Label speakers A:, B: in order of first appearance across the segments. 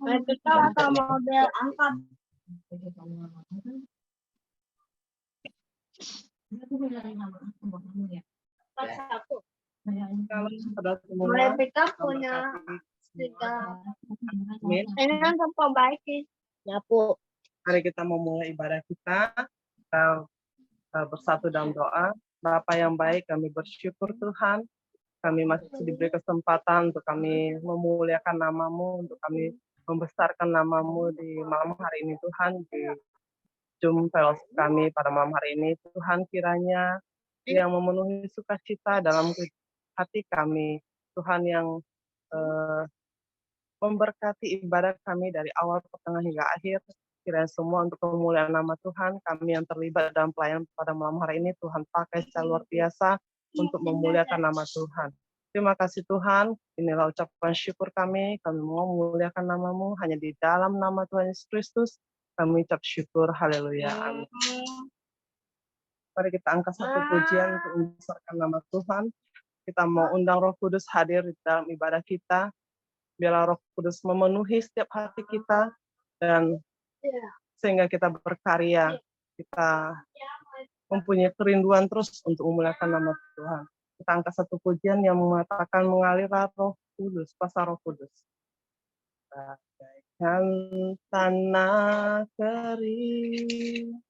A: Mereka atau model angkat. Satu.
B: Kalau pada semua
A: Mereka punya tiga. Ini kan tempat baik sih. Ya, Bu.
B: hari kita memulai ibadah kita bersatu dalam doa. Bapa yang baik, kami bersyukur Tuhan. Kami masih diberi kesempatan untuk kami memuliakan nama-Mu, untuk kami membesarkan nama-Mu di malam hari ini Tuhan, di Zoom fellowship kami pada malam hari ini. Tuhan kiranya yang memenuhi sukacita dalam hati kami. Tuhan yang memberkati ibadah kami dari awal, pertengahan hingga akhir. Kiranya semua untuk kemuliaan nama Tuhan, kami yang terlibat dalam pelayanan pada malam hari ini, Tuhan pakai secara luar biasa untuk memuliakan nama Tuhan. Terima kasih Tuhan, inilah ucapan syukur kami mau memuliakan nama-Mu, hanya di dalam nama Tuhan Yesus Kristus, kami ucap syukur, haleluya, amin. Mari kita angkat satu pujian untuk membesarkan nama Tuhan. Kita mau undang Roh Kudus hadir di dalam ibadah kita, biarlah Roh Kudus memenuhi setiap hati kita, dan sehingga kita berkarya, kita mempunyai kerinduan terus untuk memuliakan nama Tuhan. Kita angkat satu pujian yang mengatakan mengalirlah Roh Kudus, pasal Roh Kudus. Bagaikan tanah kering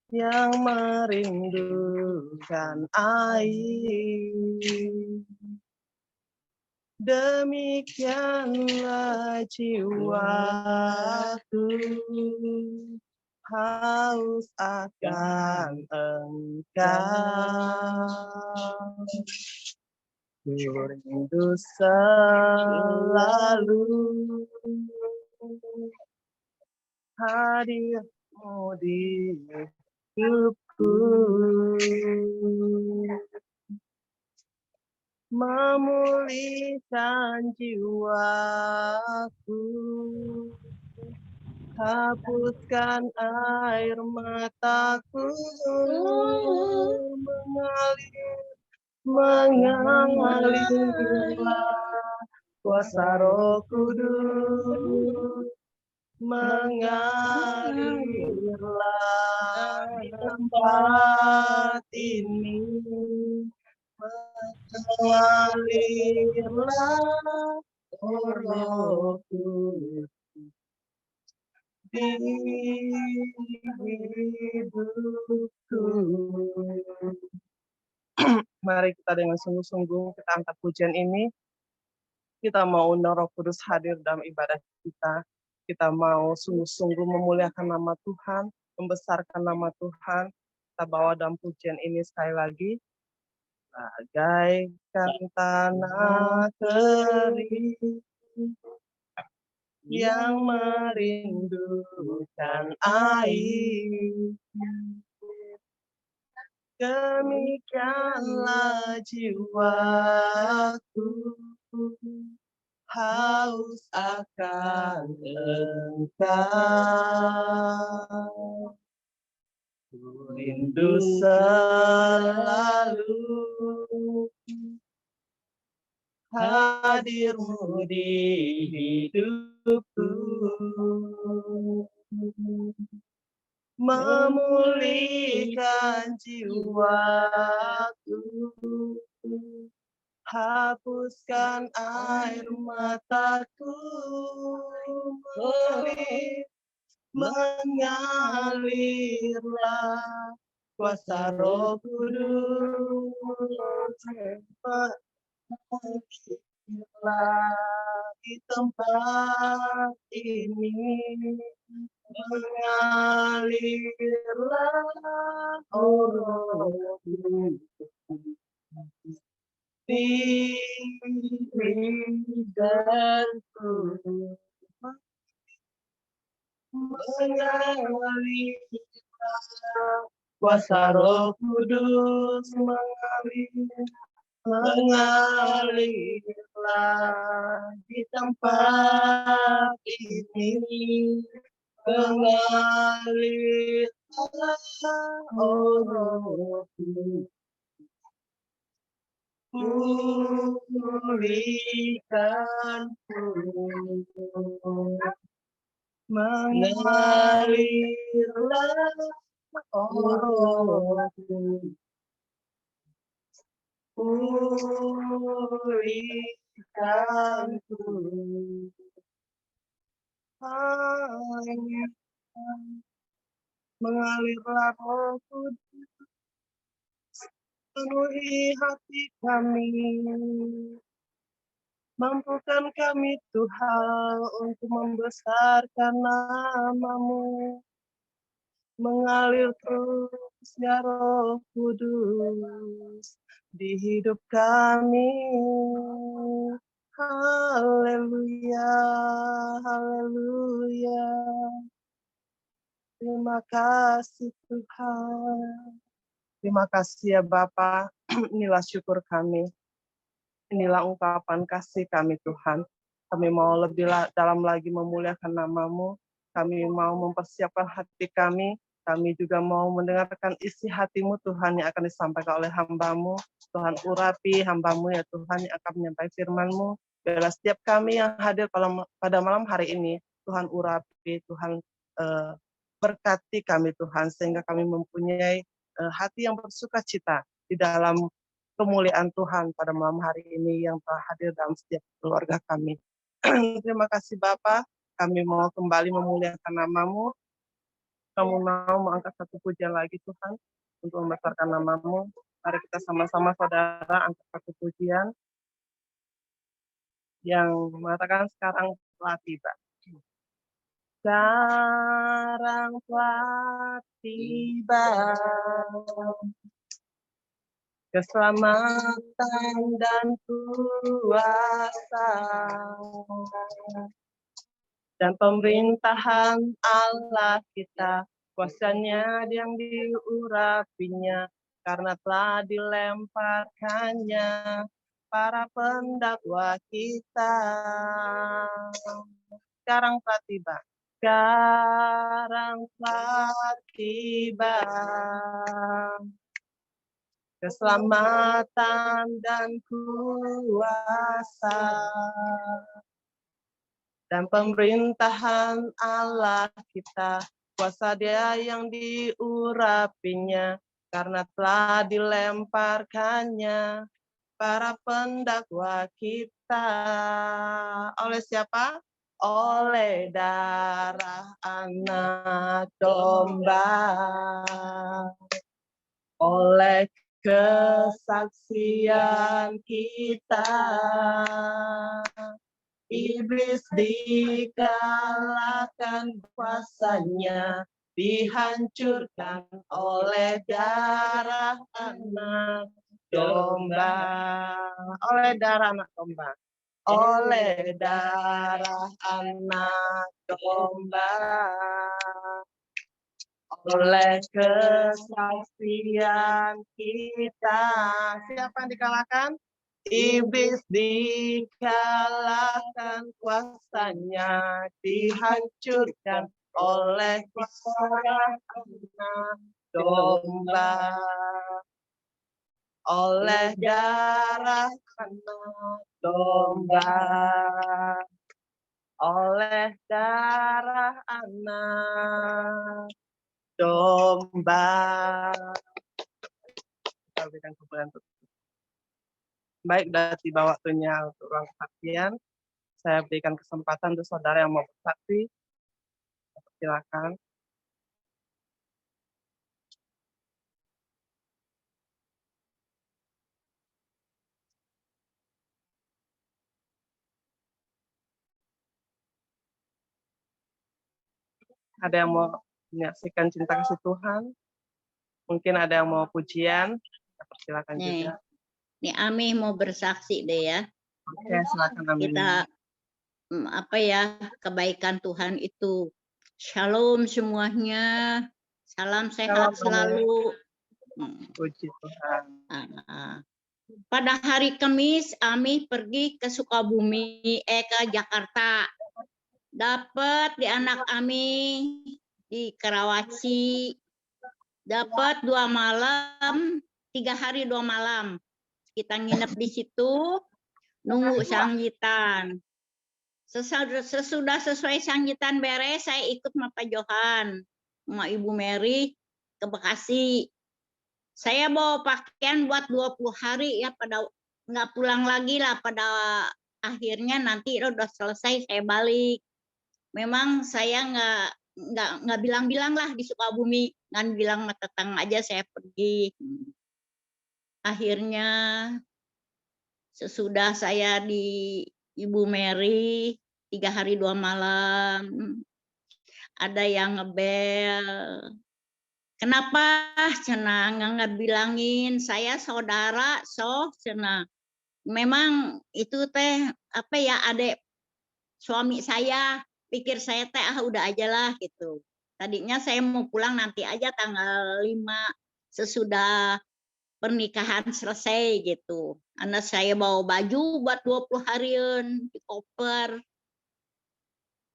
B: yang merindukan air, demikianlah jiwaku haus akan Engkau. Ku rindu selalu hadir-Mu di hidupku, memulihkan jiwaku, hapuskan air mataku, mengalirlah kuasa Roh Kudus, mengalirlah di tempat ini, mengalirlah Roh Kudus di hidupku. Mari kita dengan sungguh-sungguh kita angkat pujian ini. Kita mau undang Roh Kudus hadir dalam ibadah kita. Kita mau sungguh-sungguh memuliakan nama Tuhan, membesarkan nama Tuhan. Kita bawa dalam pujian ini sekali lagi. Bagaikan tanah kering yang merindukan air, demikianlah jiwaku haus akan Engkau. Ku rindu selalu hadir-Mu di hidupku, memulihkan jiwaku, hapuskan air mataku, mengalirlah kuasa Roh Kudus, mengalirlah di tempat ini, mengalirlah Roh Kudus di hidupku, mengalirlah kuasa Roh Kudus, mengalirlah di tempat ini, mengalirlah Roh Kudus pulihkanku, mengalirlah rohku, pulihkanku, mengalirlah rohku, penuhi hati kami. Mampukan kami Tuhan untuk membesarkan nama-Mu, mengalir terus ya Roh Kudus di hidup kami. Haleluya, haleluya. Terima kasih Tuhan. Terima kasih ya Bapa. Inilah syukur kami. Inilah ungkapan kasih kami Tuhan. Kami mau lebih dalam lagi memuliakan nama-Mu. Kami mau mempersiapkan hati kami. Kami juga mau mendengarkan isi hati-Mu Tuhan yang akan disampaikan oleh hamba-Mu. Tuhan urapi hamba-Mu ya Tuhan yang akan menyampaikan firman-Mu. Biarlah setiap kami yang hadir pada malam hari ini, Tuhan urapi, Tuhan berkati kami Tuhan, sehingga kami mempunyai hati yang bersuka cita di dalam kemuliaan Tuhan pada malam hari ini yang telah hadir dalam setiap keluarga kami. Terima kasih Bapa, kami mau kembali memuliakan nama-Mu. Kamu mau mengangkat satu pujian lagi Tuhan untuk membesarkan nama-Mu. Mari kita sama-sama saudara angkat satu pujian yang mengatakan sekarang telah tiba. Sekarang telah tiba keselamatan dan kuasa dan pemerintahan Allah kita, kuasanya yang diurapinya, karena telah dilemparkannya para pendakwa kita. Sekarang telah tiba. Sekarang telah tiba keselamatan dan kuasa dan pemerintahan Allah kita, kuasa Dia yang diurapinya, karena telah dilemparkannya para pendakwa kita. Oleh siapa? Oleh darah anak domba, oleh kesaksian kita, iblis dikalahkan, kuasanya dihancurkan oleh darah anak domba. Oleh darah anak domba. Oleh darah anak domba. Oleh kesaksian kita. Siapa yang dikalahkan? Iblis dikalahkan, kuasanya dihancurkan oleh darah anak domba. Oleh darah anak domba. Oleh darah anak domba. Kita berikan kemuliaan untuk baik, sudah tiba waktunya untuk ruang kesaksian. Saya berikan kesempatan untuk saudara yang mau bersaksi. Silakan. Ada yang mau menyaksikan cinta kasih Tuhan? Mungkin ada yang mau pujian? Silakan juga.
C: Nih Ami mau bersaksi deh ya.
B: Oke, silakan Ami.
C: Kita kebaikan Tuhan itu. Shalom semuanya. Salam sehat selalu.
B: Puji Tuhan.
C: Pada hari Kamis, Ami pergi ke Sukabumi, ke Jakarta. Dapat di anak Ami di Karawaci. Dapat 2 malam, 3 hari 2 malam. Kita nginep di situ, nunggu sanggitan. Sesudah sesuai sanggitan beres, saya ikut sama Pak Johan, sama Ibu Mary ke Bekasi. Saya bawa pakaian buat 20 hari ya, pada nggak pulang lagi lah, pada akhirnya nanti udah selesai saya balik. Memang saya nggak bilang-bilang lah di Sukabumi, nggak bilang sama tetangga aja saya pergi. Akhirnya sesudah saya di Ibu Mary 3 hari 2 malam, ada yang ngebel. Kenapa cenah nggak bilangin saya saudara cenah. Memang itu teh apa ya, adik suami saya, pikir saya teh udah aja lah gitu. Tadinya saya mau pulang nanti aja tanggal 5 sesudah pernikahan selesai gitu. Anak saya bawa baju buat 20 harian di koper.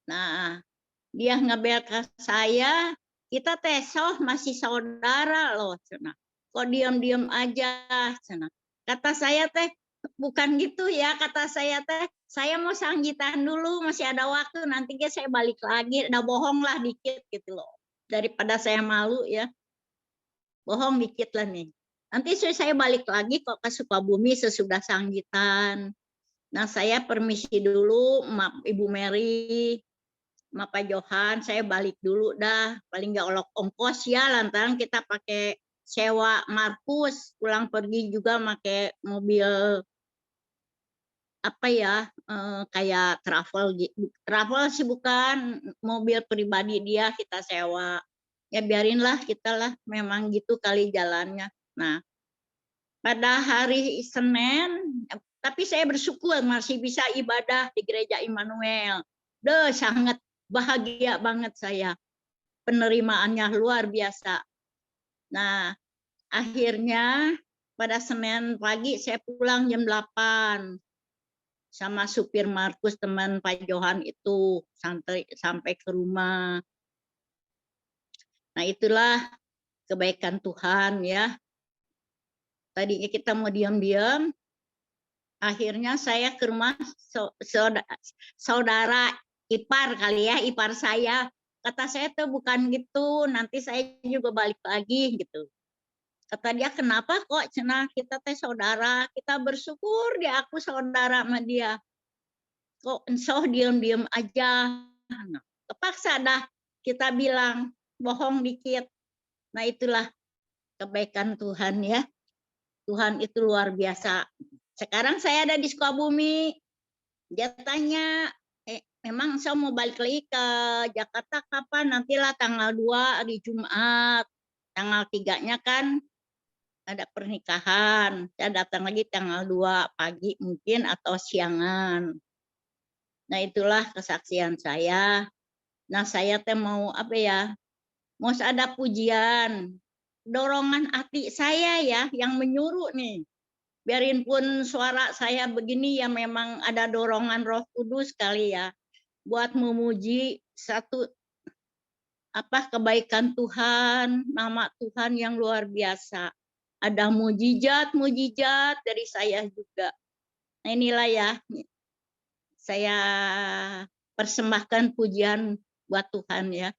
C: Nah, dia ngebel ke saya, kita teh masih saudara loh, cenah. Kok diam-diam aja, cenah. Kata saya teh, bukan gitu ya, kata saya teh, saya mau sanggitan dulu, masih ada waktu, nanti saya balik lagi, udah bohong lah dikit gitu loh. Daripada saya malu ya, bohong dikit lah nih. Nanti saya balik lagi kok ke Sukabumi sesudah sanggitan. Nah, saya permisi dulu, Ibu Mary, sama Pak Johan, saya balik dulu dah. Paling nggak olok ongkos ya, lantaran kita pakai sewa Markus, pulang pergi juga pakai mobil apa ya, kayak travel sih bukan, mobil pribadi dia kita sewa. Ya biarinlah kita lah, memang gitu kali jalannya. Nah, pada hari Senin, tapi saya bersyukur masih bisa ibadah di gereja Immanuel. Sangat bahagia banget saya. Penerimaannya luar biasa. Nah, akhirnya pada Senin pagi saya pulang jam 8 sama supir Markus, teman Pak Johan itu, sampai ke rumah. Nah, itulah kebaikan Tuhan ya. Tadinya kita mau diam-diam, akhirnya saya ke rumah saudara ipar kali ya, ipar saya. Kata saya tuh bukan gitu, nanti saya juga balik lagi gitu. Kata dia, kenapa kok cenah, kita teh saudara, kita bersyukur dia aku saudara sama dia. Kok diam-diam aja. Nah, kepaksa dah kita bilang, bohong dikit. Nah, itulah kebaikan Tuhan ya. Tuhan itu luar biasa. Sekarang saya ada di Sukabumi. Dia tanya, memang saya mau balik lagi ke Jakarta kapan? Nantilah tanggal 2 hari Jumat. Tanggal 3-nya kan ada pernikahan. Saya datang lagi tanggal 2 pagi mungkin atau siangan. Nah, itulah kesaksian saya. Nah, saya teh mau apa ya? Mau ada pujian. Dorongan hati saya ya yang menyuruh nih. Biarin pun suara saya begini ya, memang ada dorongan Roh Kudus kali ya buat memuji satu kebaikan Tuhan, nama Tuhan yang luar biasa. Ada mujizat dari saya juga. Nah, inilah ya, saya persembahkan pujian buat Tuhan ya.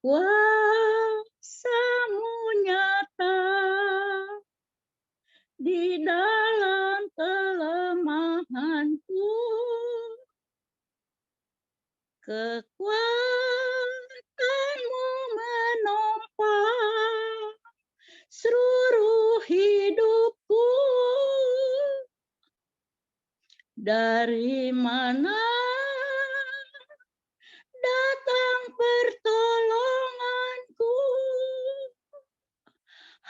C: Kuasa-Mu nyata di dalam kelemahanku, kekuatan-Mu menopang seluruh hidupku. Dari mana datang pertolonganku?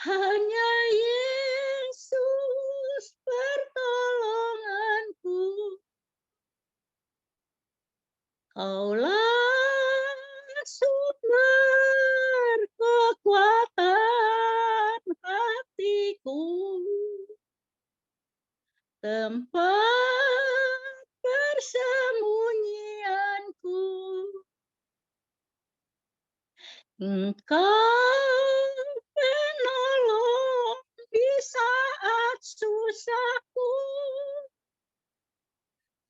C: Hanya Yesus pertolonganku. Kaulah sumber kekuatan hatiku, tempat persembunyianku. Engkau susahku,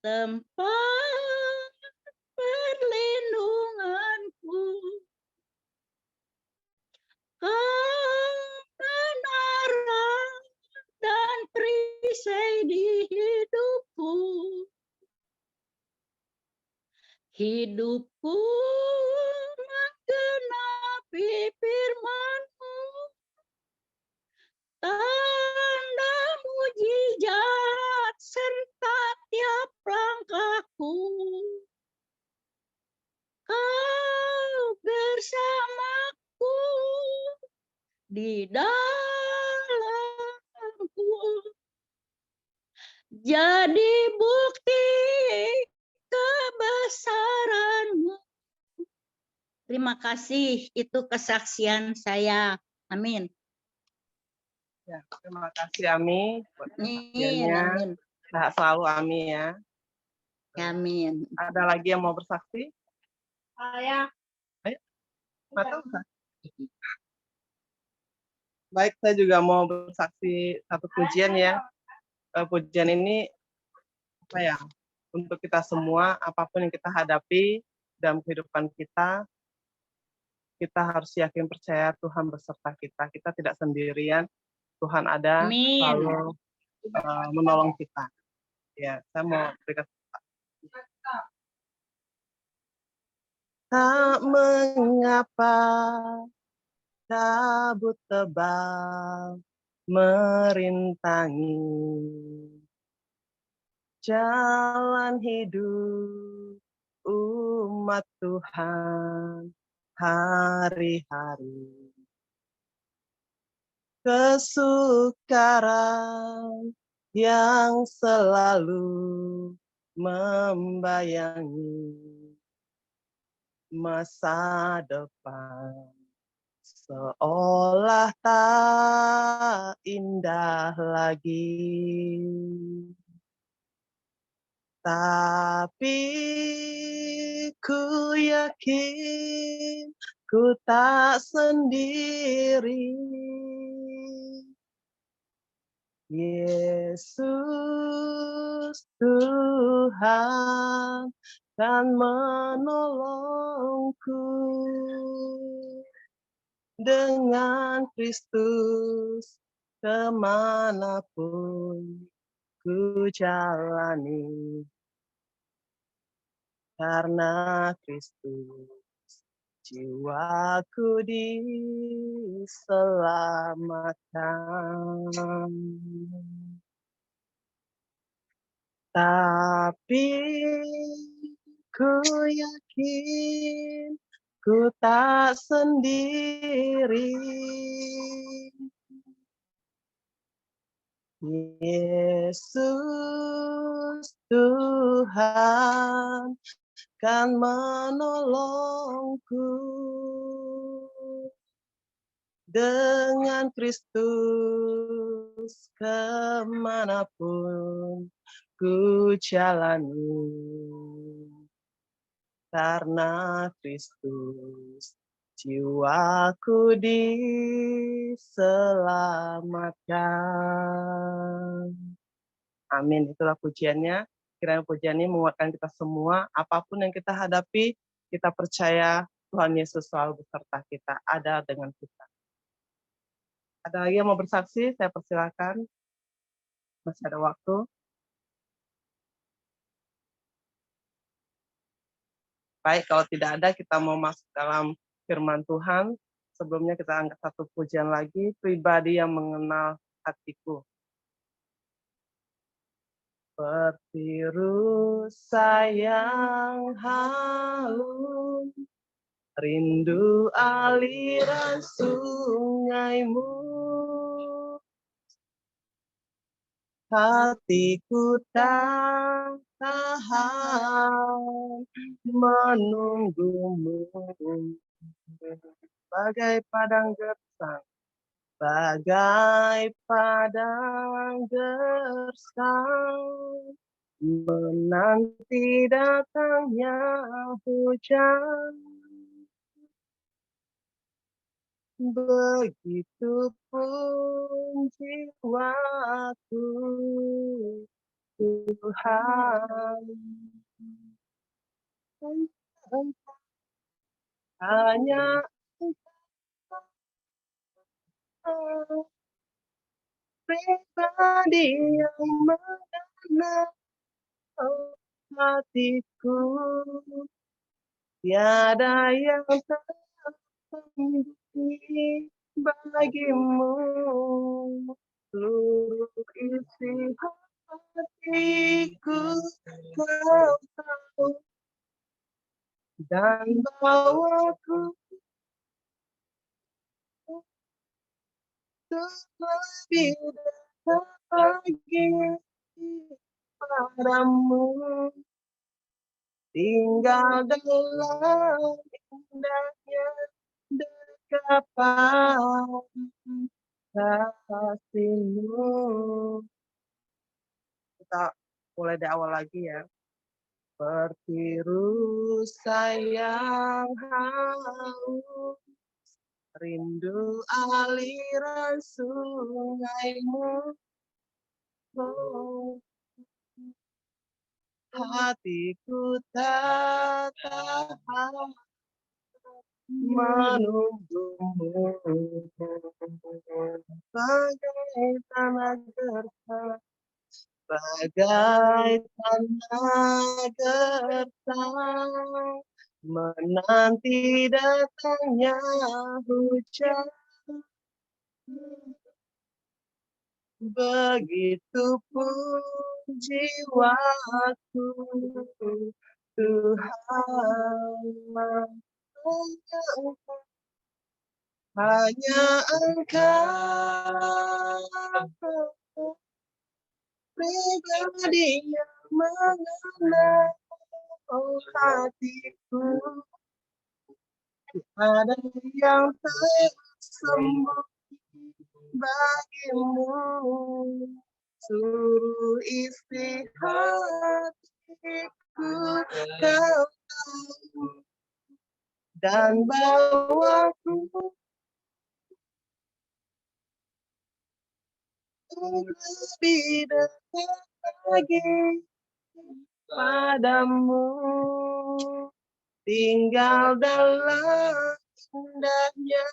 C: tempat perlindunganku. Kau kebenaran dan perisai di hidupku. Hidupku menggenapi firman-Mu, tanda mujizat serta tiap langkahku. Kau bersamaku di dalamku, jadi bukti kebesaran-Mu. Terima kasih, itu kesaksian saya. Amin.
B: Ya, terima kasih Ami buat
C: Amin.
B: kesaksiannya.
C: Amin.
B: Sehat selalu Ami ya.
C: Amin.
B: Ada lagi yang mau bersaksi?
A: Saya.
B: Mata buka. Baik, saya juga mau bersaksi satu pujian ya. Pujian ini apa ya? Untuk kita semua, apapun yang kita hadapi dalam kehidupan kita harus yakin percaya Tuhan beserta kita. Kita tidak sendirian. Tuhan ada
C: Amin.
B: selalu menolong kita. Ya, saya mau berikan. Tak mengapa kabut tebal merintangi jalan hidup umat Tuhan hari-hari. Kesukaran yang selalu membayangi masa depan seolah tak indah lagi. Tapi ku yakin ku tak sendiri. Yesus Tuhan kan menolongku. Dengan Kristus kemanapun ku jalani. Karena Kristus jiwaku diselamatkan. Tapi ku yakin ku tak sendiri. Yesus Tuhan kan menolongku. Dengan Kristus kemanapun ku jalani. Karena Kristus jiwaku diselamatkan. Amin. Itulah pujiannya. Kiranya pujian ini menguatkan kita semua. Apapun yang kita hadapi, kita percaya Tuhan Yesus selalu beserta kita, ada dengan kita. Ada lagi yang mau bersaksi? Saya persilakan. Masih ada waktu. Baik, kalau tidak ada, kita mau masuk dalam firman Tuhan. Sebelumnya kita angkat satu pujian lagi, pribadi yang mengenal hatiku. Seperti rusa yang halus, rindu aliran sungaimu. Hatiku tak tahan menunggumu. Bagai padang gersang, bagai padang gersang, menanti datangnya hujan. Begitupun jiwaku, Tuhan. Hanya Engkau pribadi yang mengenal hatiku. Tiada yang tersembunyi bagimu. Seluruh isi hatiku kau tahu, dan bawaku untuk lebih dekat lagi padamu. Tinggal dalam indahnya dekapan kasih-Mu. Kita mulai dari awal lagi ya. Seperti rusa yang haus, rindu aliran sungai-Mu. Oh, hatiku tak tahan menunggumu, bagai tanah gersang, bagai tanah gersang, menanti datangnya hujan. Begitupun jiwaku, Tuhan. Hanya Engkau pribadi yang mengenal hatiku. Ada yang tersembunyi bagimu. Seluruh isi hatiku kau tahu, dan bawaku lebih dekat lagi padamu. Tinggal dalam indahnya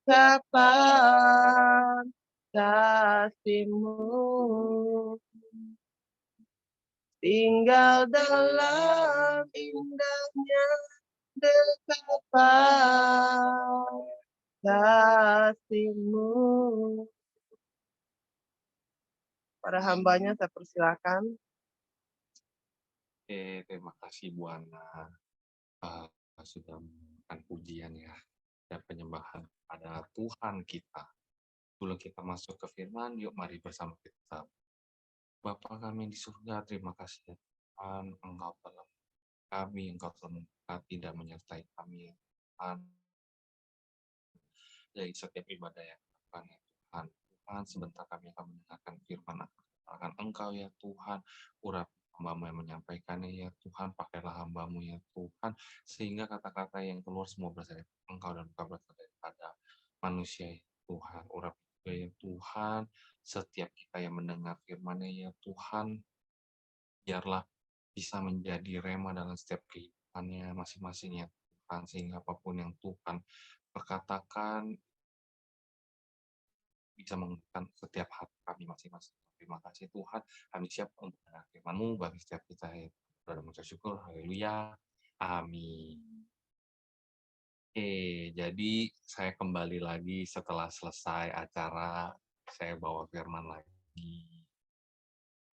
B: dekapan kasih-Mu. Tinggal dalam indahnya dekapan kasih-Mu. Pada hambanya saya persilakan.
D: Oke, terima kasih Bu Ana. Sudah memberikan pujian ya dan penyembahan pada Tuhan kita. Sebelum kita masuk ke firman, yuk mari bersama kita. Bapa kami di surga, terima kasih ya Tuhan, Engkau telah kami, Engkau telah memberkati dan menyertai kami ya Tuhan. Dari setiap ibadah yang dilakukan ya Tuhan. Tuhan, sebentar kami akan mendengarkan firman akan Engkau ya Tuhan. Urapi hamba-Mu yang menyampaikannya ya Tuhan. Pakailah hamba-Mu ya Tuhan. Sehingga kata-kata yang keluar semua berasal dari Engkau dan bukan berasal daripada manusia ya Tuhan. Urapi juga ya Tuhan. Setiap kita yang mendengar firman-Nya ya Tuhan. Biarlah bisa menjadi rema dalam setiap kehidupannya masing-masing ya Tuhan. Sehingga apapun yang Tuhan perkatakan bisa mengubahkan setiap hati kami masing-masing. Terima kasih Tuhan, kami siap untuk mendengar firman-Mu bagi setiap kita yang berada mengucap syukur. Haleluya. Amin. Oke, jadi saya kembali lagi setelah selesai acara, saya bawa firman lagi.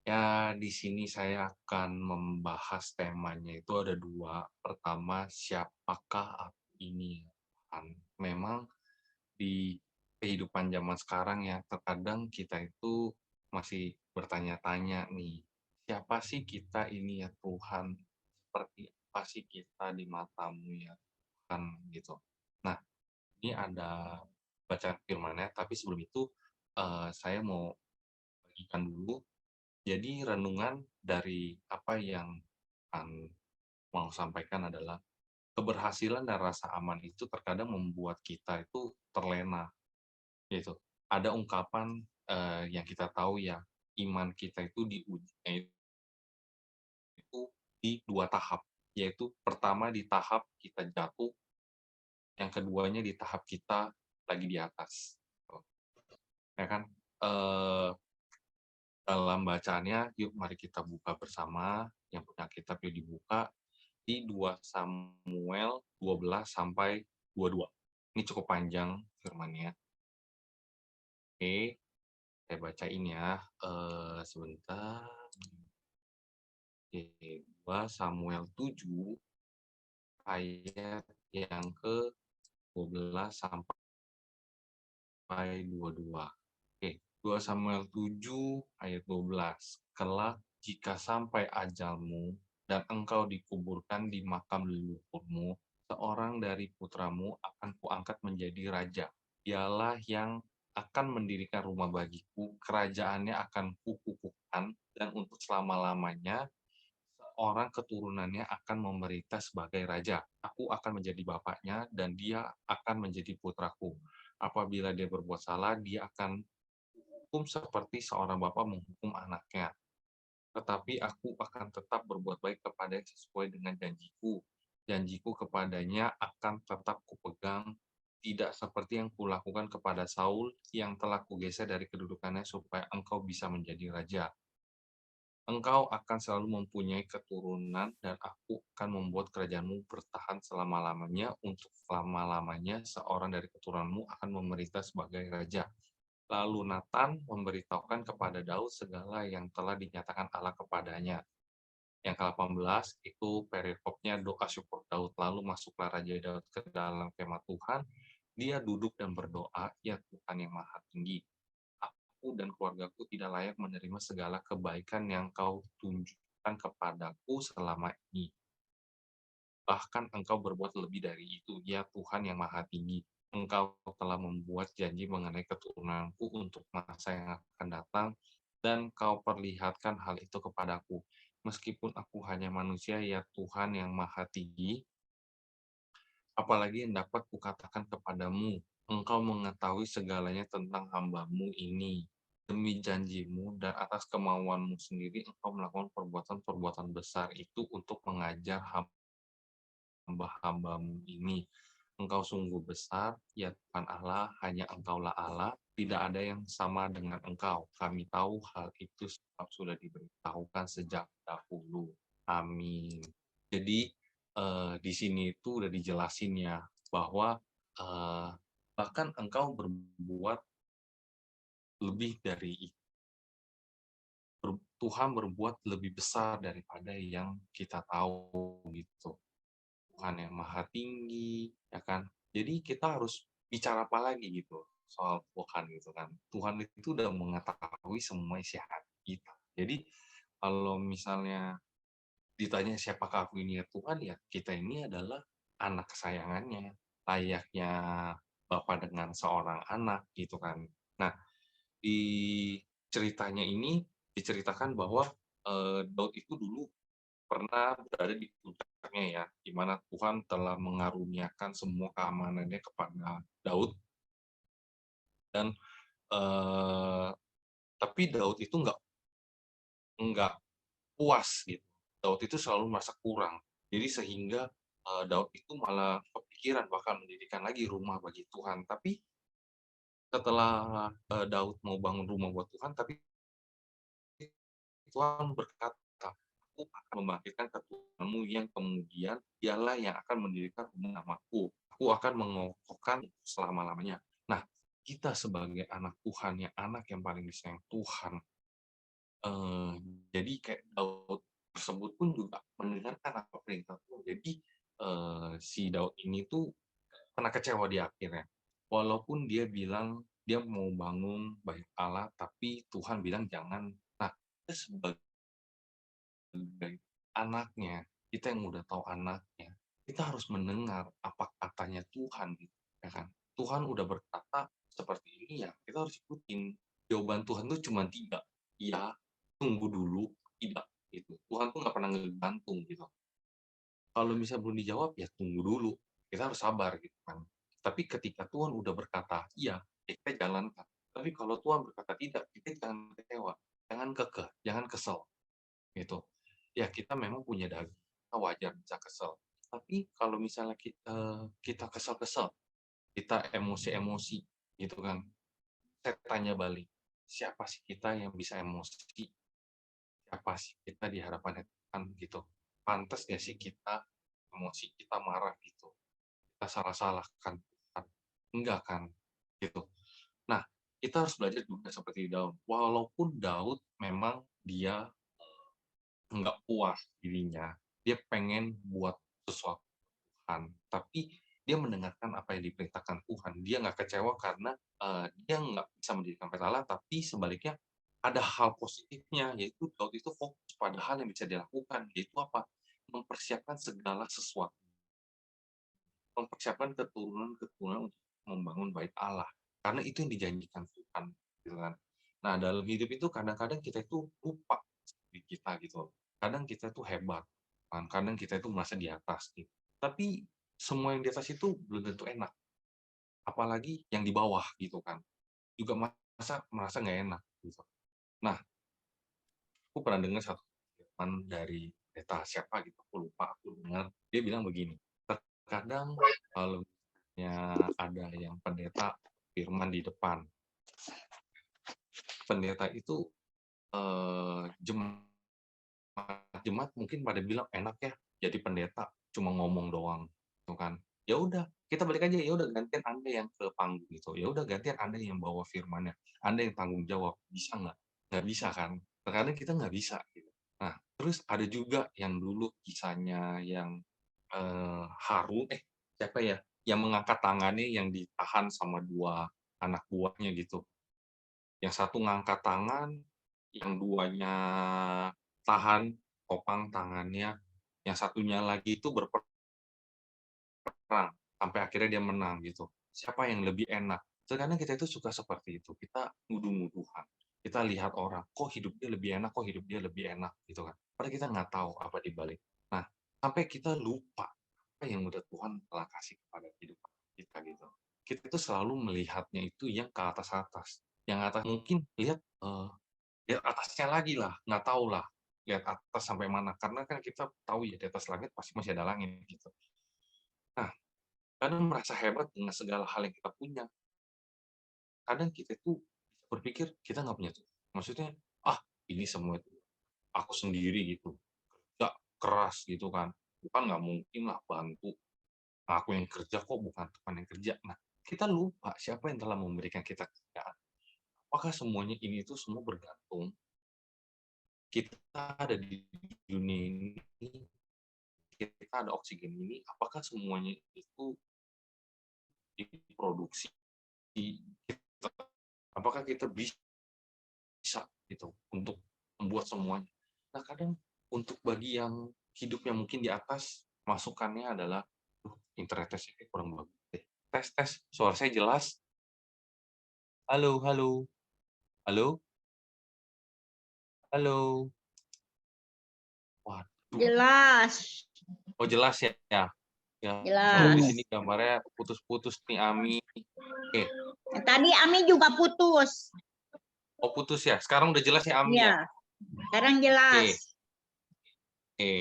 D: Ya, di sini saya akan membahas temanya itu ada dua. Pertama, siapakah aku ini? Tuhan. Memang di kehidupan zaman sekarang ya, terkadang kita itu masih bertanya-tanya nih, siapa sih kita ini ya Tuhan? Seperti apa sih kita di mata-Mu ya Tuhan gitu. Nah, ini ada baca firman-Nya, tapi sebelum itu saya mau bagikan dulu. Jadi renungan dari apa yang Tuhan mau sampaikan adalah keberhasilan dan rasa aman itu terkadang membuat kita itu terlena, gitu. Ada ungkapan yang kita tahu ya, iman kita itu diujinya itu di 2 tahap, yaitu pertama di tahap kita jatuh, yang keduanya di tahap kita lagi di atas, gitu. Ya kan? Eee, dalam bacaannya, yuk mari kita buka bersama, yang punya kitab yuk dibuka, di 2 Samuel 12 sampai 22. Ini cukup panjang firman-Nya. Oke, saya bacain ya, sebentar. Oke, 2 Samuel 7 ayat yang ke-12 sampai 22. Oke, 2 Samuel 7 ayat 12. Kelak jika sampai ajalmu dan engkau dikuburkan di makam leluhurmu, seorang dari putramu akan kuangkat menjadi raja. Dialah yang akan mendirikan rumah bagiku, kerajaannya akan kukukuhkan, dan untuk selama-lamanya seorang keturunannya akan memerintah sebagai raja. Aku akan menjadi bapaknya dan dia akan menjadi putraku. Apabila dia berbuat salah, dia akan hukum seperti seorang bapak menghukum anaknya. Tetapi aku akan tetap berbuat baik kepadanya sesuai dengan janjiku. Janjiku kepadanya akan tetap kupegang, tidak seperti yang kulakukan kepada Saul yang telah kugeser dari kedudukannya supaya engkau bisa menjadi raja. Engkau akan selalu mempunyai keturunan dan aku akan membuat kerajaanmu bertahan selama-lamanya. Untuk selama-lamanya seorang dari keturunanmu akan memerintah sebagai raja. Lalu Nathan memberitahukan kepada Daud segala yang telah dinyatakan Allah kepadanya. Yang ke-18 itu perikopnya doa syukur Daud. Lalu masuklah Raja Daud ke dalam kemah Tuhan. Dia duduk dan berdoa, ya Tuhan yang maha tinggi. Aku dan keluargaku tidak layak menerima segala kebaikan yang kau tunjukkan kepadaku selama ini. Bahkan engkau berbuat lebih dari itu, ya Tuhan yang maha tinggi. Engkau telah membuat janji mengenai keturunanku untuk masa yang akan datang, dan kau perlihatkan hal itu kepadaku. Meskipun aku hanya manusia, ya Tuhan yang maha tinggi, apalagi yang dapat kukatakan kepadamu, engkau mengetahui segalanya tentang hamba-Mu ini. Demi janjimu dan atas kemauanmu sendiri, engkau melakukan perbuatan-perbuatan besar itu untuk mengajar hamba-hamba-Mu ini. Engkau sungguh besar, ya Tuhan Allah, hanya Engkaulah Allah, tidak ada yang sama dengan Engkau. Kami tahu hal itu sebab sudah diberitahukan sejak dahulu. Amin. Jadi, di sini itu udah dijelasin ya, bahwa bahkan engkau berbuat lebih dari itu. Tuhan berbuat lebih besar daripada yang kita tahu gitu. Tuhan yang maha tinggi, ya kan? Jadi kita harus bicara apa lagi gitu soal Tuhan gitu kan. Tuhan itu udah mengetahui semua isi hati kita. Jadi kalau misalnya ditanya siapakah aku ini ya Tuhan, ya kita ini adalah anak kesayangannya, layaknya bapak dengan seorang anak gitu kan. Nah, di ceritanya ini diceritakan bahwa Daud itu dulu pernah berada di puncaknya ya, di mana Tuhan telah mengaruniakan semua keamanannya kepada Daud dan eh, tapi Daud itu nggak puas gitu. Daud itu selalu merasa kurang. Jadi sehingga Daud itu malah kepikiran bahkan mendirikan lagi rumah bagi Tuhan. Tapi setelah Daud mau bangun rumah buat Tuhan, tapi Tuhan berkata, aku akan membangkitkan keturunanmu yang kemudian dialah yang akan mendirikan rumah namaku. Aku akan mengokohkan selama-lamanya. Nah, kita sebagai anak Tuhan, yang anak yang paling disayang Tuhan, eh, jadi kayak Daud tersebut pun juga mendengarkan apa perintah Tuhan. Jadi si Daud ini tuh pernah kecewa di akhirnya. Walaupun dia bilang dia mau bangun bait Allah, tapi Tuhan bilang jangan. Nah, kita sebagai anaknya, kita yang udah tahu anaknya, kita harus mendengar apa katanya Tuhan gitu, ya kan? Tuhan udah berkata seperti ini ya, kita harus ikutin. Jawaban Tuhan tuh cuma 3, iya, tunggu dulu, tidak gitu. Tuhan tuh nggak pernah ngegantung gitu. Kalau bisa belum dijawab, ya tunggu dulu. Kita harus sabar gitu kan. Tapi ketika Tuhan udah berkata, iya, ya kita jalankan. Tapi kalau Tuhan berkata tidak, kita jangan kecewa, jangan kekeh, jangan kesel gitu. Ya kita memang punya daging, kita wajar bisa kesel. Tapi kalau misalnya kita kesel-kesel, kita emosi-emosi gitu kan, saya tanya balik, siapa sih kita yang bisa emosi? Siapa sih kita di hadapan Tuhan gitu? Pantas nggak sih kita emosi, kita marah gitu? Kita salah-salahkan Tuhan? Enggak kan? Gitu. Nah, kita harus belajar juga seperti Daud. Walaupun Daud memang dia nggak puas dirinya, dia pengen buat sesuatu Tuhan, tapi dia mendengarkan apa yang diperintahkan Tuhan. Dia nggak kecewa karena dia nggak bisa mendirikan peta, tapi sebaliknya ada hal positifnya, yaitu Daud itu fokus pada hal yang bisa dilakukan, yaitu apa? Mempersiapkan segala sesuatu, mempersiapkan keturunan-keturunan untuk membangun bait Allah, karena itu yang dijanjikan Tuhan, gitu kan. Nah, dalam hidup itu kadang-kadang kita itu lupa diri kita gitu. Kadang kita itu hebat, kan. Kadang kita itu merasa di atas gitu. Tapi semua yang di atas itu belum tentu enak. Apalagi yang di bawah gitu kan. Juga merasa nggak enak gitu. Nah, aku pernah dengar satu firman dari pendeta siapa gitu, aku lupa, aku dengar dia bilang begini, terkadang kalau misalnya ada yang pendeta firman di depan, pendeta itu jemaat mungkin pada bilang enak ya jadi pendeta cuma ngomong doang gitu kan, ya udah kita balik aja, ya udah gantian Anda yang ke panggung gitu, ya udah gantian Anda yang bawa firmannya, Anda yang tanggung jawab, bisa nggak bisa kan, terkadang kita nggak bisa gitu. Nah terus ada juga yang dulu kisahnya yang Harun siapa ya yang mengangkat tangannya yang ditahan sama dua anak buahnya gitu, yang satu ngangkat tangan, yang duanya tahan topang tangannya, yang satunya lagi itu berperang sampai akhirnya dia menang gitu. Siapa yang lebih enak? Terkadang kita itu suka seperti itu. Kita nuduh-nuduhan. Kita lihat orang, kok hidup dia lebih enak, kok hidup dia lebih enak gitu kan. Padahal kita nggak tahu apa di balik. Nah, sampai kita lupa apa yang udah Tuhan telah kasih kepada hidup kita gitu. Kita itu selalu melihatnya itu yang ke atas-atas. Yang atas mungkin lihat lihat atasnya lagi lah, nggak tahu lah, lihat atas sampai mana, karena kan kita tahu ya di atas langit pasti masih ada langit gitu. Nah, kadang merasa hebat dengan segala hal yang kita punya. Kadang kita tuh bisa berpikir kita nggak punya Tuhan. Maksudnya, ah ini semua itu aku sendiri gitu, nggak keras gitu kan. Tuhan nggak mungkin lah bantu. Aku yang kerja kok bukan Tuhan yang kerja. Nah, kita lupa siapa yang telah memberikan kita kerjaan. Apakah semuanya ini tuh semua bergantung kita ada di dunia ini, kita ada oksigen ini, apakah semuanya itu diproduksi kita? Apakah kita bisa gitu untuk membuat semuanya? Nah, kadang untuk bagi yang hidupnya mungkin di atas, masukannya adalah, internet saya kurang bagus deh. Tes, tes, suara saya jelas? Halo, halo, halo, halo. Waduh,
C: Jelas,
D: oh jelas ya, ya. Ya, soalnya di
C: jelas.
D: sini gambarnya putus-putus nih Ami. Oke,
C: Tadi Ami juga putus.
D: oh putus ya. Sekarang udah jelas ya Ami ya.
C: Ya, sekarang
D: Oke,
C: jelas.
D: oke.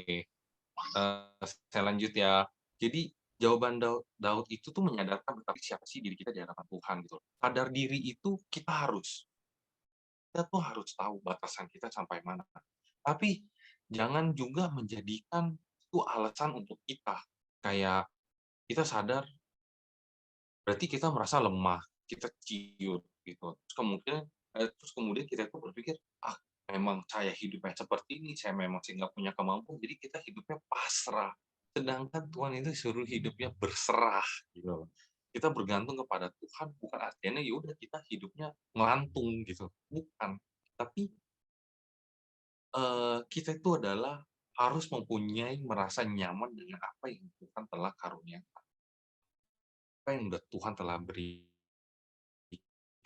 D: Saya lanjut ya. Jadi jawaban Daud itu tuh menyadarkan betapa siapa sih diri kita di hadapan Tuhan gitu. Sadar diri itu kita tuh harus tahu batasan kita sampai mana. Tapi jangan juga menjadikan itu alasan untuk kita. Kayak kita sadar berarti kita merasa lemah, kita ciut gitu. Terus kemudian kita tuh berpikir, ah memang saya hidupnya seperti ini, saya memang sih nggak punya kemampuan, jadi kita hidupnya pasrah. Sedangkan Tuhan itu suruh hidupnya berserah gitu. Kita bergantung kepada Tuhan bukan artinya ya udah kita hidupnya ngelantung gitu, bukan. Tapi kita itu adalah harus mempunyai merasa nyaman dengan apa yang Tuhan telah karuniakan, apa yang udah Tuhan telah beri.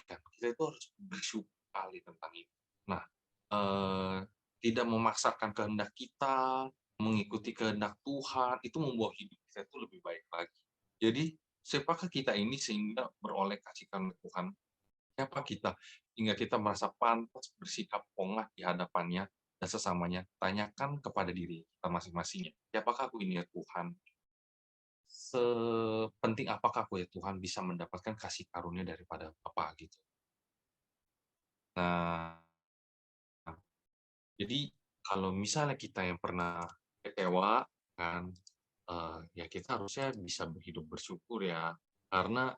D: Kita itu harus bersyukur sekali tentang itu. Nah, tidak memaksakan kehendak kita, mengikuti kehendak Tuhan, itu membuat hidup kita itu lebih baik lagi. Jadi, siapakah kita ini sehingga beroleh kasih karunia Tuhan? Siapa kita hingga kita merasa pantas bersikap pongah di hadapannya dan sesamanya? Tanyakan kepada diri kita masing-masingnya. Siapakah aku ini ya Tuhan? Sepenting apakah aku ya Tuhan bisa mendapatkan kasih karunia daripada Bapa gitu. Nah, jadi kalau misalnya kita yang pernah kecewa kan, ya kita harusnya bisa hidup bersyukur ya, karena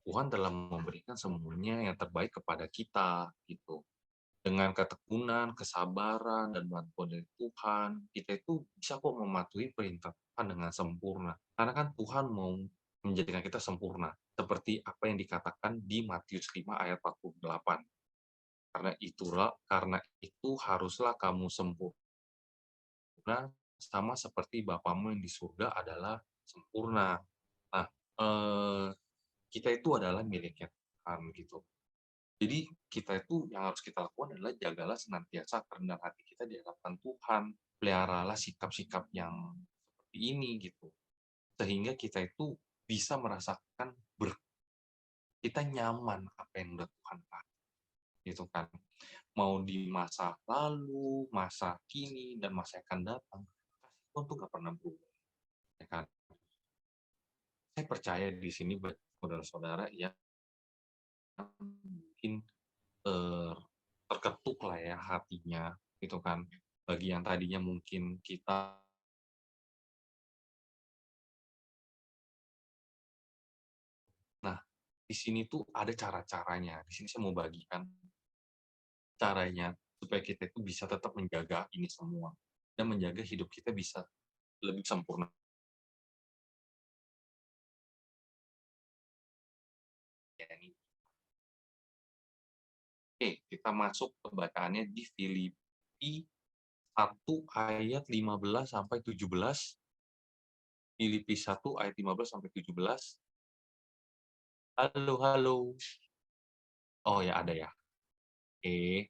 D: Tuhan telah memberikan semuanya yang terbaik kepada kita gitu. Dengan ketekunan, kesabaran, dan bantuan dari Tuhan, kita itu bisa kok mematuhi perintah Tuhan dengan sempurna. Karena kan Tuhan mau menjadikan kita sempurna, seperti apa yang dikatakan di Matius 5 ayat 48. Karena itu haruslah kamu sempurna, sama seperti Bapamu yang di surga adalah sempurna. Nah, eh, kita itu adalah miliknya Tuhan gitu. Jadi kita itu yang harus kita lakukan adalah jagalah senantiasa kerendahan hati kita di hadapan Tuhan. Peliharalah sikap-sikap yang seperti ini gitu. Sehingga kita itu bisa merasakan kita nyaman apa yang udah Tuhan kasih gitu kan. Mau di masa lalu, masa kini, dan masa yang akan datang, kasih Tuhan tuh gak pernah berubah. Ya kan? Saya percaya di sini saudara-saudara yang mungkin terketuk lah ya hatinya gitu kan, bagi yang tadinya mungkin kita nah di sini tuh ada cara-caranya. Di sini saya mau bagikan caranya supaya kita itu bisa tetap menjaga ini semua dan menjaga hidup kita bisa lebih sempurna. Oke, kita masuk ke bacaannya di Filipi 1 ayat 15 sampai 17. Filipi 1 ayat 15 sampai 17. Halo, halo. Oh ya, ada ya. Oke.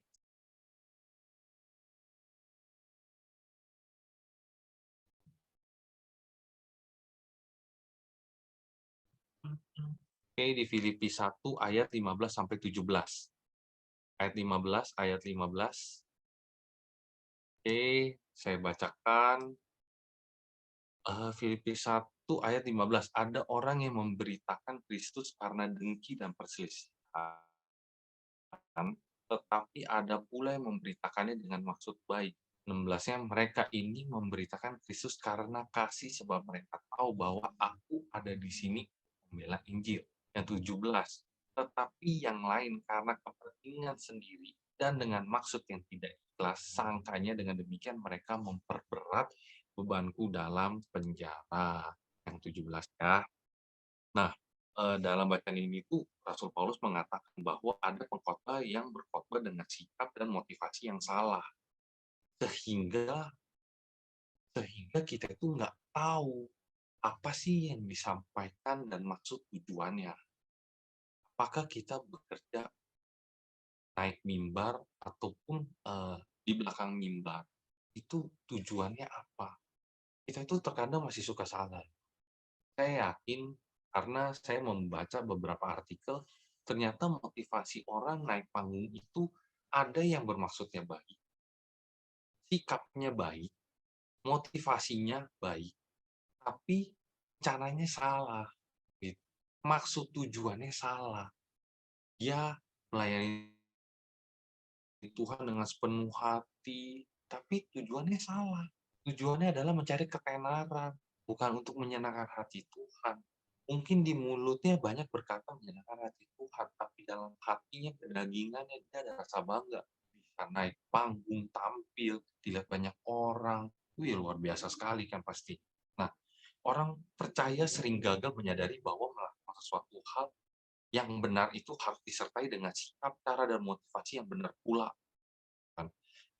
D: Oke, di Filipi 1 ayat 15 sampai 17. Ayat 15, ayat 15. Oke, saya bacakan. Filipi 1 ayat 15. Ada orang yang memberitakan Kristus karena dengki dan perselisihan, tetapi ada pula yang memberitakannya dengan maksud baik. 16-nya, mereka ini memberitakan Kristus karena kasih sebab mereka tahu bahwa aku ada di sini membela Injil. Yang 17, tetapi yang lain karena kepentingan sendiri dan dengan maksud yang tidak ikhlas, sangkanya dengan demikian mereka memperberat bebanku dalam penjara. Yang 17 ya. Nah, dalam bacaan ini tuh Rasul Paulus mengatakan bahwa ada pengkhotbah yang berkhotbah dengan sikap dan motivasi yang salah. Sehingga kita itu nggak tahu apa sih yang disampaikan dan maksud tujuannya. Apakah kita bekerja naik mimbar ataupun di belakang mimbar, itu tujuannya apa? Kita itu terkadang masih suka salah. Saya yakin karena saya membaca beberapa artikel, ternyata motivasi orang naik panggung itu ada yang bermaksudnya baik, sikapnya baik, motivasinya baik, tapi caranya salah. Gitu. Maksud tujuannya salah. Dia melayani Tuhan dengan sepenuh hati, tapi tujuannya salah. Tujuannya adalah mencari ketenaran, bukan untuk menyenangkan hati Tuhan. Mungkin di mulutnya banyak berkata menyenangkan hati Tuhan, tapi dalam hatinya, kedagingannya, dia ada rasa bangga. Bisa naik panggung, tampil, dilihat banyak orang. Wih, luar biasa sekali kan pasti. Nah, orang percaya sering gagal menyadari bahwa melakukan sesuatu hal yang benar itu harus disertai dengan sikap, cara, dan motivasi yang benar pula.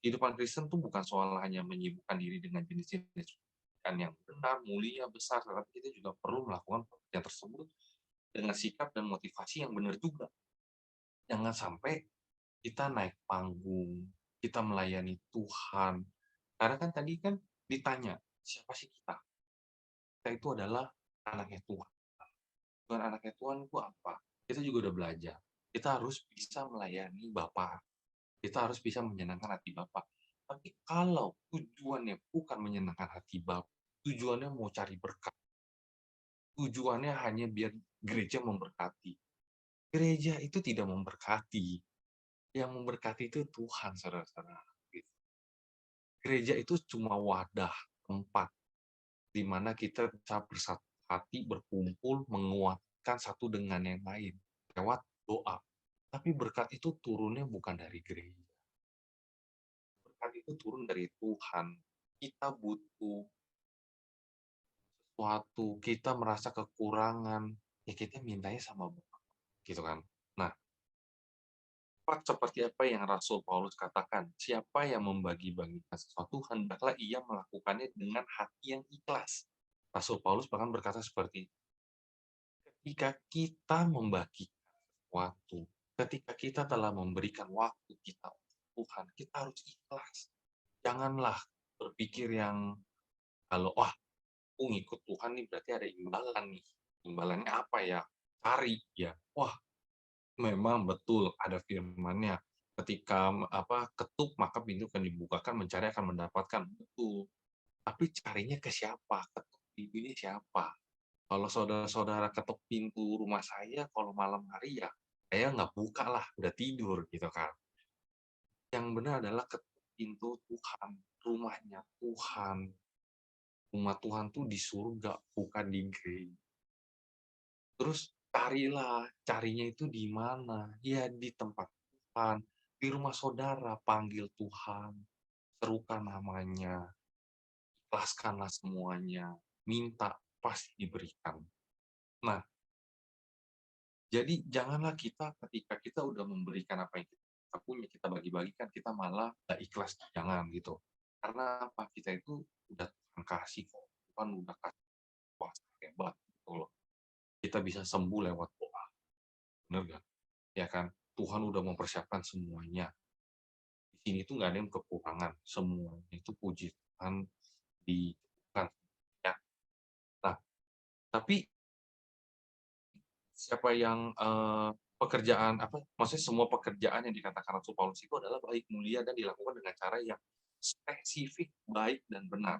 D: Kehidupan Kristen itu bukan soal hanya menyibukkan diri dengan jenis-jenis yang benar, mulia, besar, tetapi kita juga perlu melakukan pekerjaan tersebut dengan sikap dan motivasi yang benar juga. Jangan sampai kita naik panggung, kita melayani Tuhan, Karena kan tadi kan ditanya, siapa sih kita? Kita itu adalah anaknya Tuhan. Bukan anaknya Tuhan itu apa? Kita juga udah belajar. Kita harus bisa melayani Bapa. Kita harus bisa menyenangkan hati Bapa. Tapi kalau tujuannya bukan menyenangkan hati Bapa, tujuannya mau cari berkat, tujuannya hanya biar gereja memberkati. Gereja itu tidak memberkati. Yang memberkati itu Tuhan, saudara-saudara. Gitu. Gereja itu cuma wadah, tempat, di mana kita bisa bersatu hati, berkumpul, menguatkan satu dengan yang lain lewat doa. Tapi berkat itu turunnya bukan dari gereja. Berkat itu turun dari Tuhan. Kita butuh sesuatu, kita merasa kekurangan, ya kita mintanya sama Bapa, gitu kan. Nah, seperti apa yang Rasul Paulus katakan, siapa yang membagi-bagikan sesuatu, hendaklah ia melakukannya dengan hati yang ikhlas. Rasul Paulus bahkan berkata seperti, ketika kita membagikan sesuatu, ketika kita telah memberikan waktu kita untuk Tuhan, kita harus ikhlas. Janganlah berpikir yang, kalau, wah, aku ngikut Tuhan nih berarti ada imbalan nih. Imbalannya apa ya? Cari ya. Wah, memang betul ada firman-Nya. Ketika ketuk maka pintu akan dibukakan, mencari akan mendapatkan. Betul. Tapi carinya ke siapa? Ketuk pintunya siapa? Kalau saudara-saudara ketuk pintu rumah saya kalau malam hari ya saya nggak buka lah, udah tidur gitu kan. Yang benar adalah ketuk pintu Tuhan, rumahnya Tuhan. Rumah Tuhan tuh di surga, bukan di gereja. Terus carinya itu di mana? Ya di tempat Tuhan, di rumah saudara, panggil Tuhan, serukan namanya, ikhlaskanlah semuanya, minta, pasti diberikan. Nah, jadi janganlah kita ketika kita udah memberikan apa yang kita punya, kita bagi-bagikan, kita malah gak ikhlas, jangan gitu. Karena apa? Kita itu udah Tuhan kasih kok, Tuhan udah kasih kuasa hebat gitu loh. Kita bisa sembuh lewat doa, bener gak? Ya kan? Tuhan udah mempersiapkan semuanya. Di sini tuh nggak ada yang kekurangan, semuanya itu puji Tuhan dicukupkan. Ya. Nah, tapi siapa yang pekerjaan maksudnya semua pekerjaan yang dikatakan Rasul Paulus itu adalah baik, mulia, dan dilakukan dengan cara yang spesifik, baik, dan benar.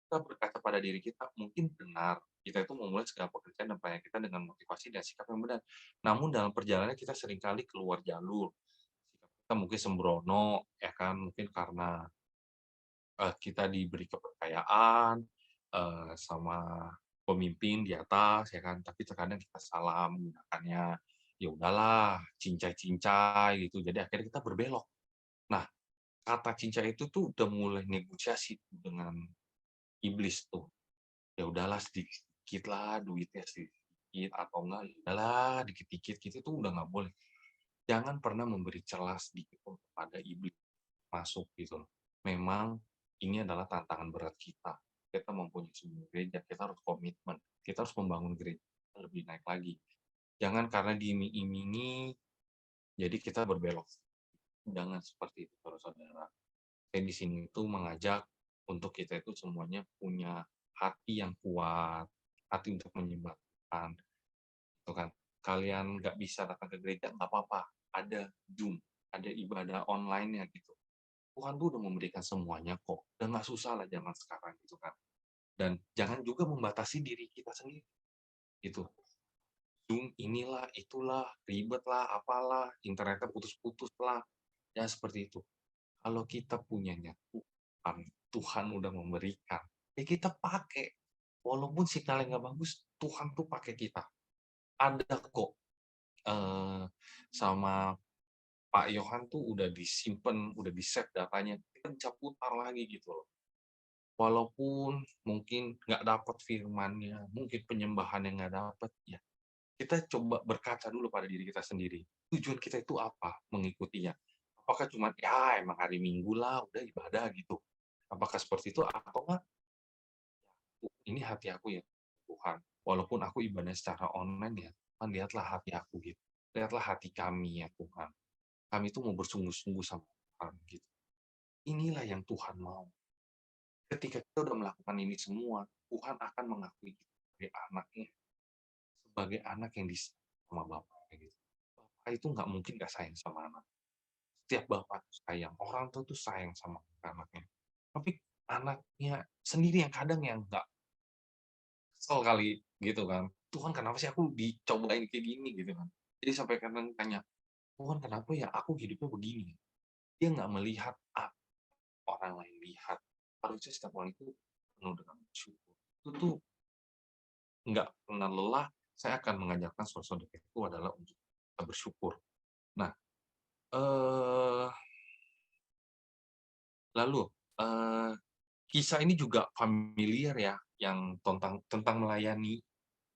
D: Kita berkata pada diri kita, mungkin benar, kita itu memulai segala pekerjaan dan pelayanan kita dengan motivasi dan sikap yang benar. Namun dalam perjalanan kita seringkali keluar jalur. Sikap kita mungkin sembrono, ya kan, mungkin karena kita diberi kepercayaan sama pemimpin di atas, ya kan, tapi terkadang kita salah menggunakannya, ya udahlah, cincai-cincai gitu, jadi akhirnya kita berbelok. Nah, kata cincai itu tuh udah mulai negosiasi dengan iblis tuh. Ya udahlah sedikit lah duitnya, sedikit atau enggak ya udahlah dikit-dikit gitu tuh udah nggak boleh. Jangan pernah memberi celah sedikit pun kepada iblis masuk gitu loh. Memang ini adalah tantangan berat kita. Kita mempunyai sebuah gereja, kita harus komitmen, kita harus membangun gereja lebih naik lagi. Jangan karena diiming-imingi jadi kita berbelok. Jangan seperti itu, saudara. Saya di sini itu mengajak untuk kita itu semuanya punya hati yang kuat, hati untuk menyembah Tuhan. Itu kan, kalian nggak bisa datang ke gereja, nggak apa-apa. Ada Zoom, ada ibadah online-nya gitu. Tuhan tuh udah memberikan semuanya kok. Dan nggak susah lah zaman sekarang gitu kan. Dan jangan juga membatasi diri kita sendiri. Gitu. Zoom inilah, itulah, ribet lah, apalah, internetnya putus-putus lah. Ya seperti itu. Kalau kita punyanya Tuhan, Tuhan udah memberikan, ya kita pakai. Walaupun sinyalnya nggak bagus, Tuhan tuh pakai kita. Ada kok sama Pak Yohan tuh udah disimpan, udah di-save datanya. Kita bisa putar lagi gitu loh. Walaupun mungkin nggak dapat firman-Nya, mungkin penyembahannya nggak dapat, ya kita coba berkaca dulu pada diri kita sendiri. Tujuan kita itu apa mengikutinya? Apakah cuma ya emang hari Minggu lah udah ibadah gitu? Apakah seperti itu atau enggak? Ini hati aku ya Tuhan. Walaupun aku ibadah secara online ya, Tuhan lihatlah hati aku gitu. Lihatlah hati kami ya Tuhan. Kami itu mau bersungguh-sungguh sama Tuhan gitu. inilah yang Tuhan mau. Ketika kita udah melakukan ini semua, Tuhan akan mengakui kita sebagai anaknya, sebagai anak yang disayang sama Bapaknya gitu. Bapak itu nggak mungkin nggak sayang sama anak. Setiap bapak tuh sayang, orang tua tuh sayang sama anaknya. Tapi anaknya sendiri yang kadang yang nggak kesel kali gitu kan. Tuhan kenapa sih aku dicobain kayak gini gitu kan. Jadi sampai kadang tanya, Tuhan kenapa ya aku hidupnya begini? Dia nggak melihat apa orang lain lihat. Harusnya setiap orang itu penuh dengan bersyukur. Itu tuh nggak pernah lelah. Saya akan mengajarkan saudara-saudara itu adalah untuk kita bersyukur. Nah, eh, lalu kisah ini juga familiar ya, yang tentang melayani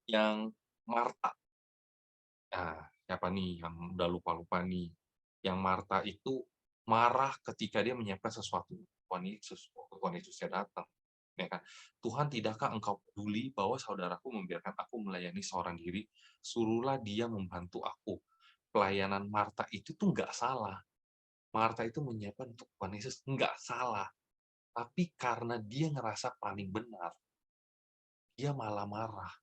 D: yang Marta. Nah, siapa nih yang udah lupa-lupa nih? Yang Marta itu marah ketika dia menyiapkan sesuatu Tuhan Yesus, waktu Tuhan Yesusnya datang. Ya kan? Tuhan, tidakkah engkau peduli bahwa saudaraku membiarkan aku melayani seorang diri, suruhlah dia membantu aku. Pelayanan Marta itu tuh nggak salah. Marta itu menyiapkan untuk Tuhan Yesus, nggak salah. Tapi karena dia ngerasa paling benar, dia malah marah.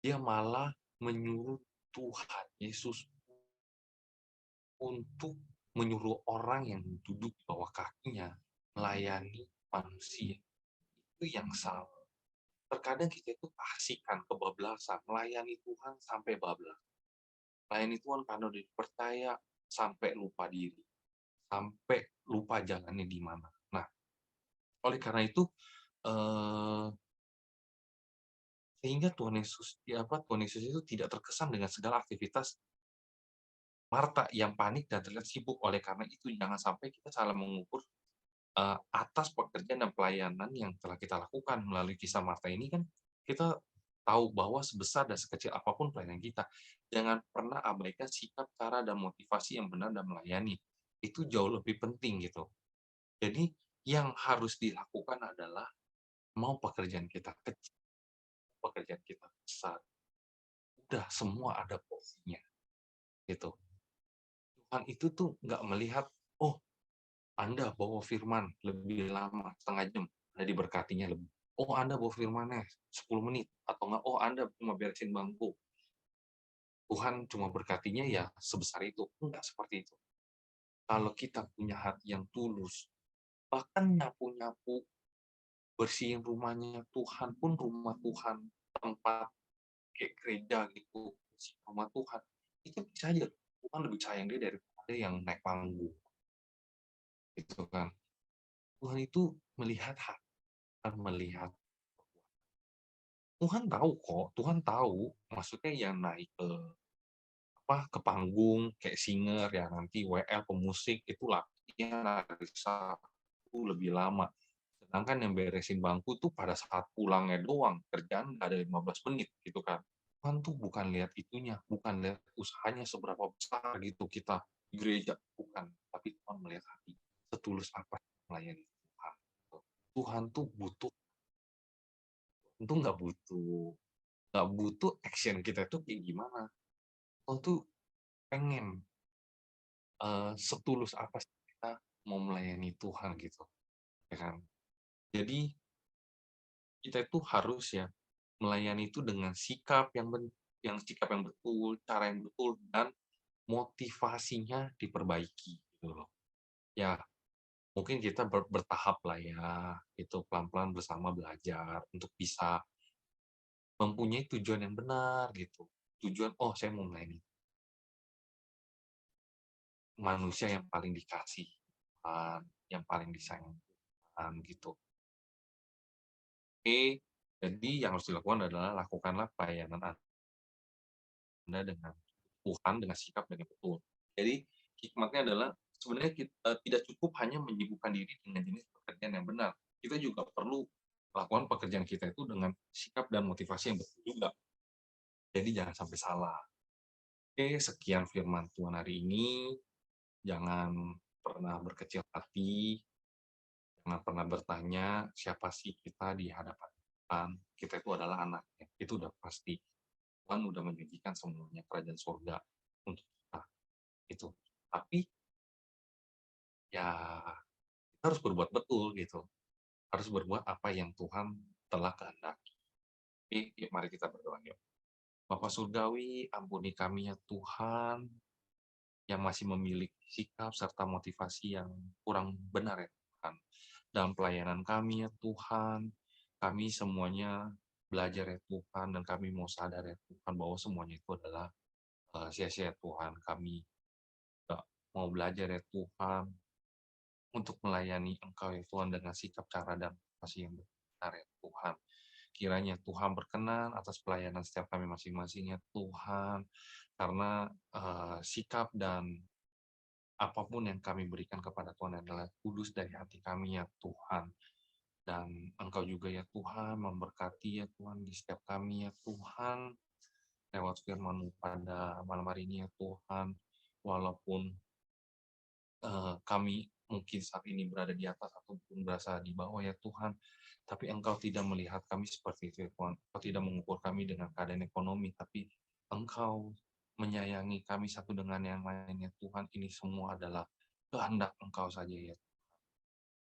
D: Dia malah menyuruh Tuhan Yesus untuk menyuruh orang yang duduk di bawah kakinya melayani manusia. Itu yang salah. Terkadang kita itu kasihkan kebablasan, melayani Tuhan sampai bablas. Melayani Tuhan karena dipercaya sampai lupa diri, sampai lupa jalannya di mana. Nah, oleh karena itu, sehingga Tuhan Yesus itu tidak terkesan dengan segala aktivitas Marta yang panik dan terlihat sibuk. Oleh karena itu, jangan sampai kita salah mengukur atas pekerjaan dan pelayanan yang telah kita lakukan melalui kisah Marta ini kan kita tahu bahwa sebesar dan sekecil apapun pelayanan kita, jangan pernah abaikan sikap, cara, dan motivasi yang benar dan melayani. Itu jauh lebih penting gitu. Jadi yang harus dilakukan adalah mau pekerjaan kita kecil, pekerjaan kita besar, udah semua ada porsinya gitu. Tuhan itu tuh nggak melihat, oh Anda bawa firman lebih lama, setengah jam, Anda diberkatinya lebih. Oh, Anda bawa firmannya 10 menit, atau enggak, oh Anda cuma beresin bangku. Tuhan cuma berkatinya ya sebesar itu. Enggak seperti itu. Kalau kita punya hati yang tulus, bahkan nyapu-nyapu, bersihin rumahnya Tuhan pun rumah Tuhan, tempat kayak gereja gitu, bersihin rumah Tuhan, itu bisa aja Tuhan lebih sayang dia daripada yang naik panggung. Gitu kan. Tuhan itu melihat hati, melihat Tuhan tahu kok, Tuhan tahu maksudnya yang naik ke panggung kayak singer ya nanti WL pemusik itu latihan hari Sabtu lebih lama. Sedangkan yang beresin bangku tuh pada saat pulangnya doang, kerjaan nggak ada 15 menit gitu kan. Tuhan tuh bukan lihat itunya, bukan lihat usahanya seberapa besar gitu kita di gereja, bukan. Tapi Tuhan melihat hati, setulus apa melayani Tuhan. Tuhan tuh butuh, tentu nggak butuh action kita tuh kayak gimana. Tuhan tuh pengen setulus apa sih kita mau melayani Tuhan gitu, ya kan? Jadi kita itu harus ya melayani itu dengan sikap sikap yang betul, cara yang betul, dan motivasinya diperbaiki gitu loh. Ya, mungkin kita bertahap lah ya, itu pelan-pelan bersama belajar untuk bisa mempunyai tujuan yang benar gitu. Tujuan, oh saya mau melayani manusia yang paling dikasih Tuhan, yang paling disayang Tuhan gitu. Oke, jadi yang harus dilakukan adalah lakukanlah pelayanan Anda dengan Tuhan, dengan sikap dengan betul. Jadi hikmatnya adalah sebenarnya kita tidak cukup hanya menyibukkan diri dengan jenis pekerjaan yang benar. Kita juga perlu lakukan pekerjaan kita itu dengan sikap dan motivasi yang betul juga. Jadi jangan sampai salah. Oke, sekian firman Tuhan hari ini. Jangan pernah berkecil hati, jangan pernah bertanya siapa sih kita di hadapan Tuhan. Kita itu adalah anaknya, itu udah pasti. Tuhan udah menjanjikan semuanya kerajaan surga untuk kita. Itu. Tapi ya harus berbuat betul gitu. Harus berbuat apa yang Tuhan telah kehendaki. Yuk, mari kita berdoa yuk. Bapa Surgawi, ampuni kami ya Tuhan, yang masih memiliki sikap serta motivasi yang kurang benar ya Tuhan. Dalam pelayanan kami ya Tuhan, kami semuanya belajar ya Tuhan, dan kami mau sadar ya Tuhan bahwa semuanya itu adalah sia-sia Tuhan. Kami mau belajar ya Tuhan, untuk melayani Engkau ya Tuhan dengan sikap, cara, dan motivasi yang benar ya Tuhan. Kiranya Tuhan berkenan atas pelayanan setiap kami masing-masing ya Tuhan, karena sikap dan apapun yang kami berikan kepada Tuhan adalah kudus dari hati kami ya Tuhan. Dan Engkau juga ya Tuhan memberkati ya Tuhan di setiap kami ya Tuhan, lewat firman-Mu pada malam hari ini ya Tuhan. Walaupun kami mungkin saat ini berada di atas ataupun berasa di bawah ya Tuhan, tapi Engkau tidak melihat kami seperti itu ya Tuhan. Engkau tidak mengukur kami dengan keadaan ekonomi, tapi Engkau menyayangi kami satu dengan yang lain ya Tuhan. Ini semua adalah kehendak Engkau saja ya.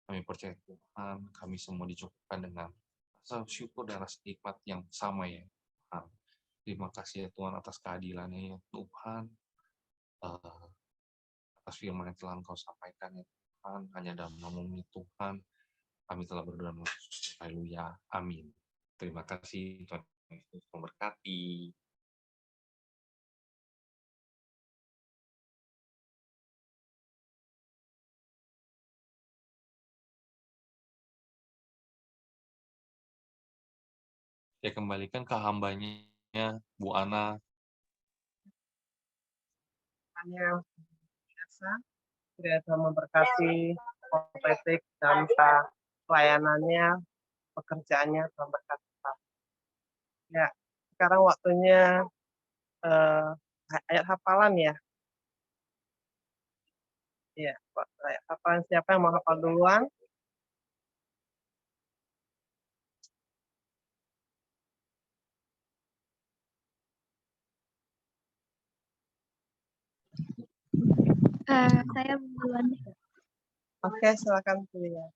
D: Kami percaya Tuhan, kami semua dicukupkan dengan rasa syukur dan rasa nikmat yang sama ya Tuhan. Terima kasih ya Tuhan atas keadilannya ya Tuhan. Atas firman yang telah Engkau sampaikan ya Tuhan, hanya dalam nama-Mu Tuhan, kami telah berdoa. Haleluya. Amin. Terima kasih, Tuhan Yesus memberkati. Saya kembalikan ke hambanya, Bu Ana.
B: Hanya biasa, Kiranya Tuhan memberkati Profetik dan pelayanannya, pekerjaannya, Tuhan berkati. Ya, sekarang waktunya ayat hafalan ya. Ya, ayat hafalan, siapa yang mau hafal duluan?
A: Saya duluan.
B: Oke, silakan Julia.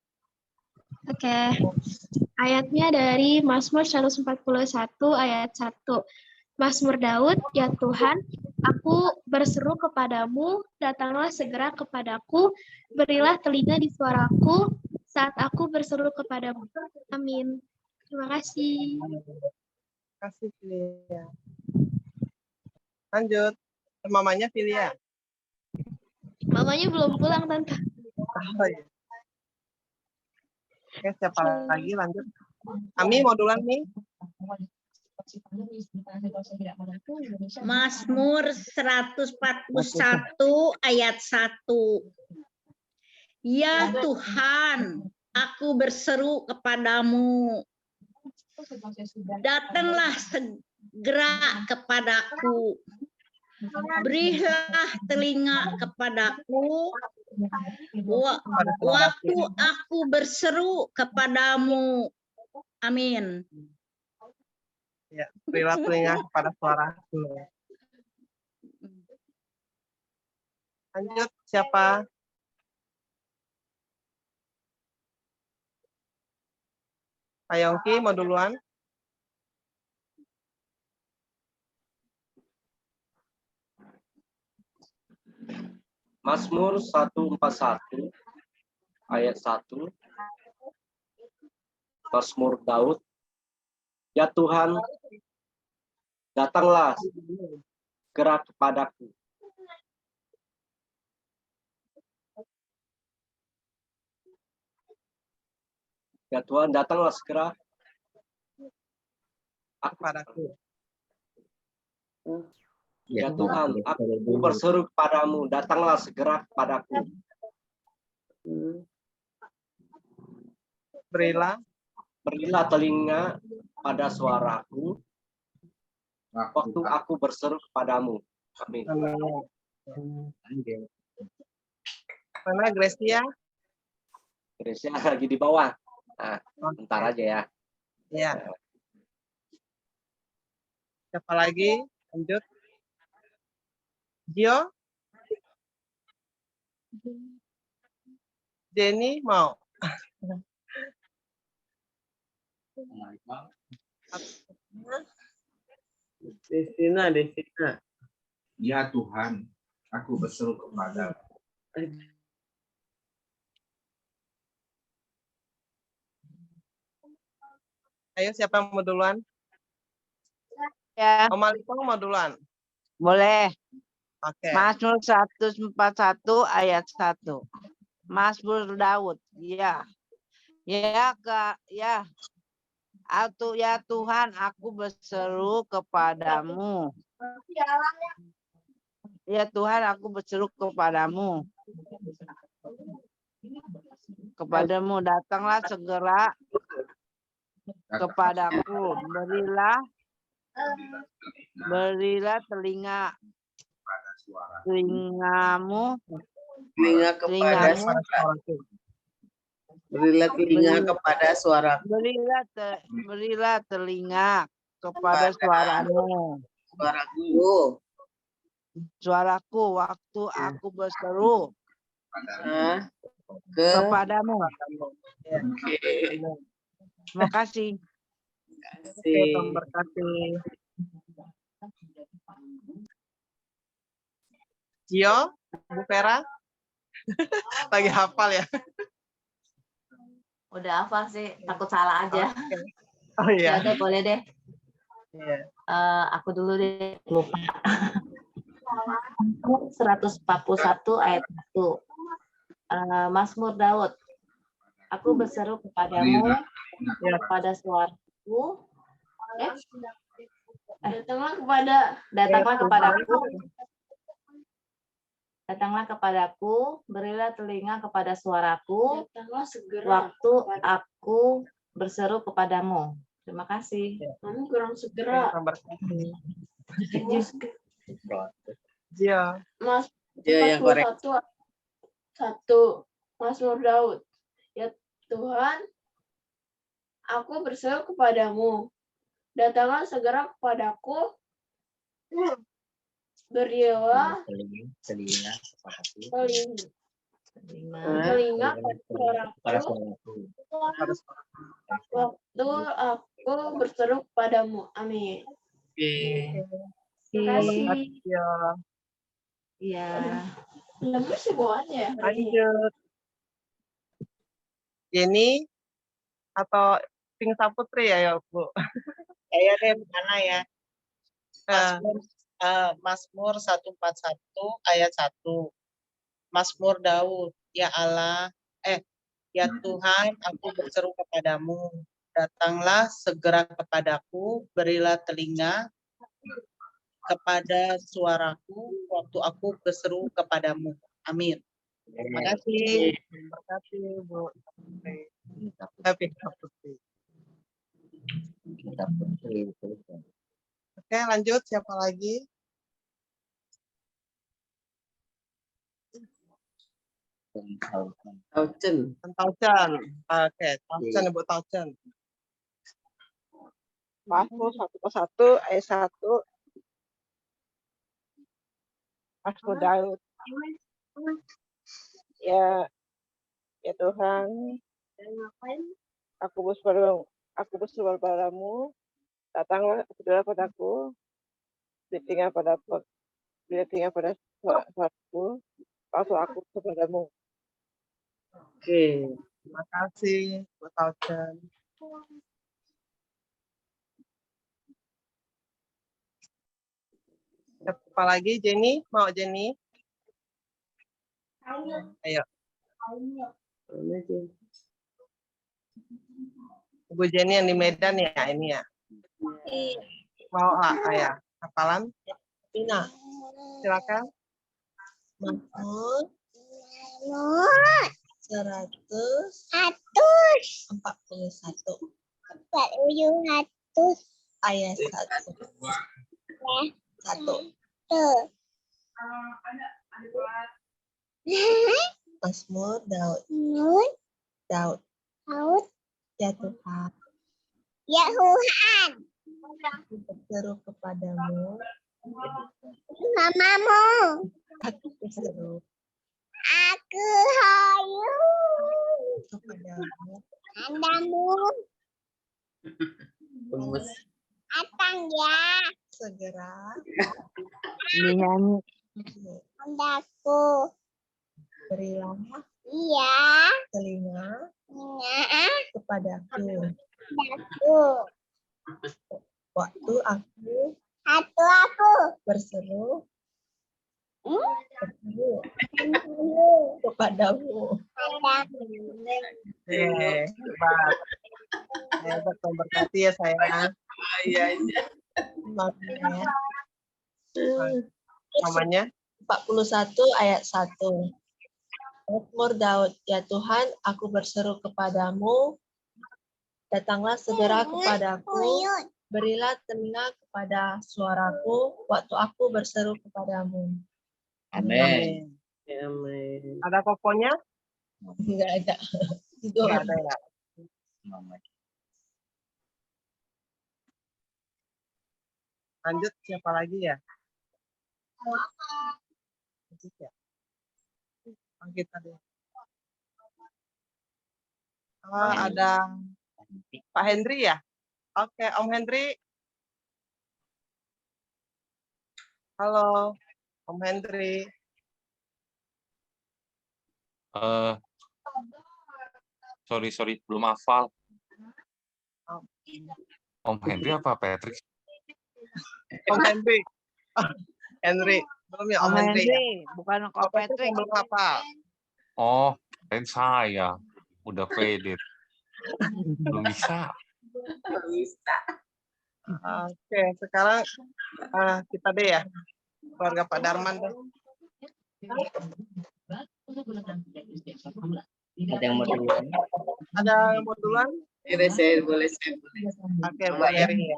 A: Oke. Ayatnya dari Mazmur 141 ayat 1. Mazmur Daud, ya Tuhan, aku berseru kepadamu, datanglah segera kepadaku, berilah telinga di suaraku saat aku berseru kepadamu. Amin. Terima kasih.
B: Terima kasih Julia. Lanjut, mamanya Filia.
A: Mamanya belum pulang, Tante.
B: Oh, ya. Oke, siapa lagi? Lanjut. Ami mau duluan nih.
C: Mazmur 141 ayat 1. Ya Tuhan, aku berseru kepadamu. Datanglah segera kepadaku. Berilah telinga kepadaku waktu aku berseru kepadamu. Amin.
B: Ya, berilah telinga kepada suaraku. Lanjut, siapa? Pak Yongki mau duluan?
E: Mazmur 141 ayat 1. Mazmur Daud. Ya Tuhan, datanglah segera kepadaku. Ya Tuhan, datanglah segera
B: Kepadaku.
E: Ya Tuhan, aku berseru kepadamu, datanglah segera kepadaku. Berilah telinga pada suaraku, waktu aku berseru kepadamu. Amin.
B: Mana Gracia?
E: Gracia lagi di bawah. Nah, bentar aja ya.
B: Ya. Siapa lagi? Lanjut. Gio? Jenny mau?
F: Destina.
G: Ya Tuhan, aku berseru kepada
B: Ayo siapa yang mau duluan?
H: Ya,
B: Om Alifong mau duluan?
H: boleh.
B: Oke.
H: Mazmur 141 ayat 1. Mazmur Daud. Ya. Ya, Kak. Ya. Ya Tuhan, aku berseru kepadamu. Ya Tuhan, aku berseru kepadamu. Kepadamu, datanglah segera kepadaku. Berilah telingamu,
F: Telinga kepada
H: telingamu,
F: berilah telinga kepada suara
H: berilah telinga kepada suaramu. Suaraku waktu aku berseru kepadamu. Terima kasih.
B: Oke, Tom, berkasih. Gio, Bu Vera, lagi hafal ya?
I: Udah hafal sih, takut salah aja.
B: Oh iya.
I: Ya udah boleh deh.
B: Iya.
I: Aku dulu deh, lupa. 141 ayat 1. Mazmur Daud. Aku berseru kepadamu, kepada suaraku. Datanglah kepadaku, berilah telinga kepada suaraku, waktu aku berseru kepadamu. Terima kasih.
A: Kami kurang segera.
B: Tom, berkasih. Gio.
A: Mas
F: Dia yang korek.
A: 41 Mazmur Daud. Ya Tuhan, aku berseru kepadamu. Datanglah segera kepadaku. Berilah telinga pada suaraku. Waktu aku berseru kepadamu. Amin. Terima kasih.
B: Gio.
I: Iya.
A: Lebih sih bawaannya.
B: Lanjut. Jenny atau Pink Saputri ya, Bu?
J: Saya deh mana ya?
B: Eh,
J: Mazmur 141 ayat 1. Mazmur Daud, ya Allah, ya Tuhan, aku berseru kepadamu. Datanglah segera kepadaku, berilah telinga kepada suaraku waktu aku berseru kepadamu. Amin. Terima kasih.
B: Terima kasih, Bu. Oke, lanjut. Siapa lagi?
F: Taucen.
B: Taucen. Oke, Taucen, Ibu Taucen.
H: Mazmur 141 ayat 1. Mazmur Daud. Ya Tuhan, aku berseru kepadamu. Datanglah segera padaku. Beri telinga pada suaraku. Waktu aku kepadamu.
F: Oke.
B: Terima kasih, Bu Taucen. Siapa lagi? Jenny? Mau Jenny? Ayo. Bu Jenny yang di Medan ya, ini ya? Mau lah, ayah. Hafalan?
A: Tina.
B: Silakan.
A: Mazmur 141 ayat 1. Mazmur Daud. Ya Tuhan. Aku berseru kepadamu. Aku berseru.
J: kepadamu.
F: Gemes.
J: Segera berilah telinga kepadaku waktu aku berseru kepadamu. Hebat. Hebat, Tuhan berkati ya sayang.
F: Iya, iya.
J: Namanya 41 ayat 1. Mazmur Daud, ya Tuhan, aku berseru kepadamu, datanglah segera kepadaku, berilah telinga kepada suaraku, waktu aku berseru kepadamu.
F: Amin. Amin.
B: Ada kokonya?
J: Enggak ada.
B: Nggak ada ya. Lanjut, siapa lagi ya? Lanjut ya. Kita deh. Ada Pak Hendri ya? Oke, Om Hendri. Halo, Om Hendri.
D: Sorry, belum hafal. Om Henry apa Patrick?
B: Om Hendri. Henry. Belum ya, Om Hendri. Ya?
K: Bukan Kak Patrick.
B: Belum hafal.
D: Oh, dan saya udah pede. Belum bisa.
B: Oke, sekarang kita deh ya. Keluarga Pak Darman deh.
L: Ada yang mau duluan?
B: Ada yang mau duluan?
F: Saya boleh.
B: Oke, Mbak Yeri.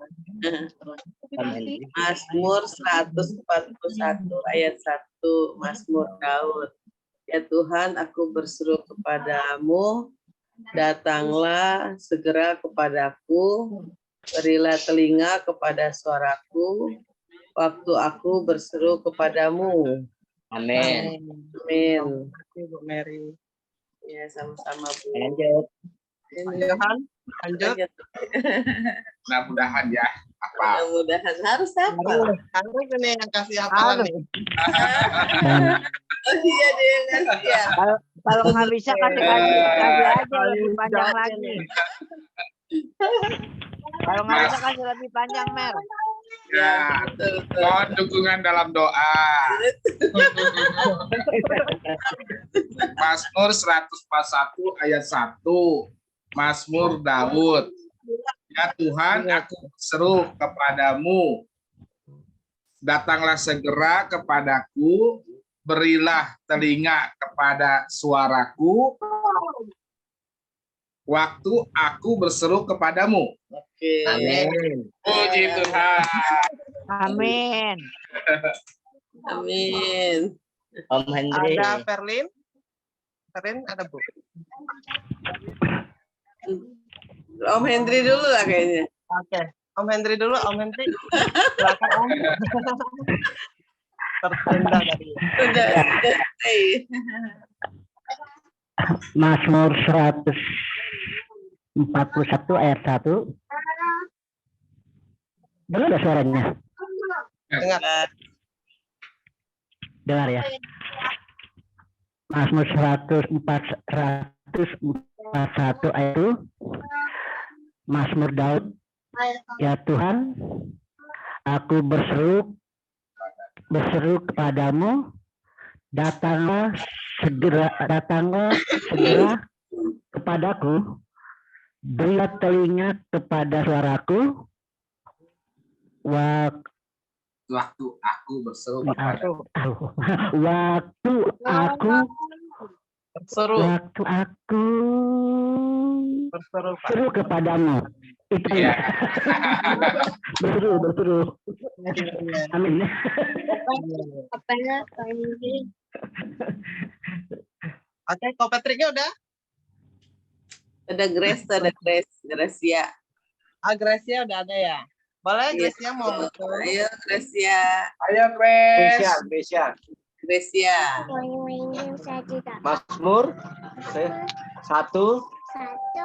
F: Mazmur 141 ayat 1, Mazmur Daud. Ya Tuhan, aku berseru kepadamu, datanglah segera kepadaku, berilah telinga kepada suaraku, waktu aku berseru kepadamu.
L: Amin.
F: Amin.
B: Terima kasih, Bu Mary.
F: Ya, sama-sama, Bu.
L: Lanjut.
B: Johan, lanjut.
G: Mudah-mudahan ya. Apa?
F: Mudah-mudahan harus apa?
B: Harus ini yang kasih hafalan nih.
F: Oh iya deh yang ngasih ya.
K: Kalau nggak bisa kasih aja lebih panjang lagi. Kalau nggak bisa kasih lebih panjang, Mer.
G: Ya, mohon dukungan dalam doa. Mazmur 141 ayat 1. Mazmur Daud. Ya Tuhan, aku berseru kepadamu. Datanglah segera kepadaku, berilah telinga kepada suaraku, waktu aku berseru kepadamu.
F: Oke.
L: Amin.
G: Puji Tuhan.
K: Amin.
F: Amin.
L: Om Hendri.
B: Ada Perlin. Perlin ada Bu.
F: Om Hendri dulu lah kayaknya.
B: Oke, Om Hendri dulu. Om Hendri. Silakan Om. Tertunda tadi.
F: Sudah.
L: Mazmur 141 ayat 1. Dengar ada suaranya?
B: Dengar.
L: Dengar ya. Mazmur 141 ayat 1. Mazmur Daud. Ya Tuhan, aku berseru kepadamu, datanglah segera kepadaku, berilah telinga kepada suaraku,
G: Waktu aku berseru kepadamu.
L: waktu aku berseru kepadamu. Itu ya. berseru. Amin.
B: Oke, Ko Patricknya udah?
F: Ada Gracia.
B: Gracia udah ada ya? Boleh, Gracia mau betul.
F: Ayo, Gracia.
E: Ayo, Gracia.
F: Gracia.
E: Mazmur 1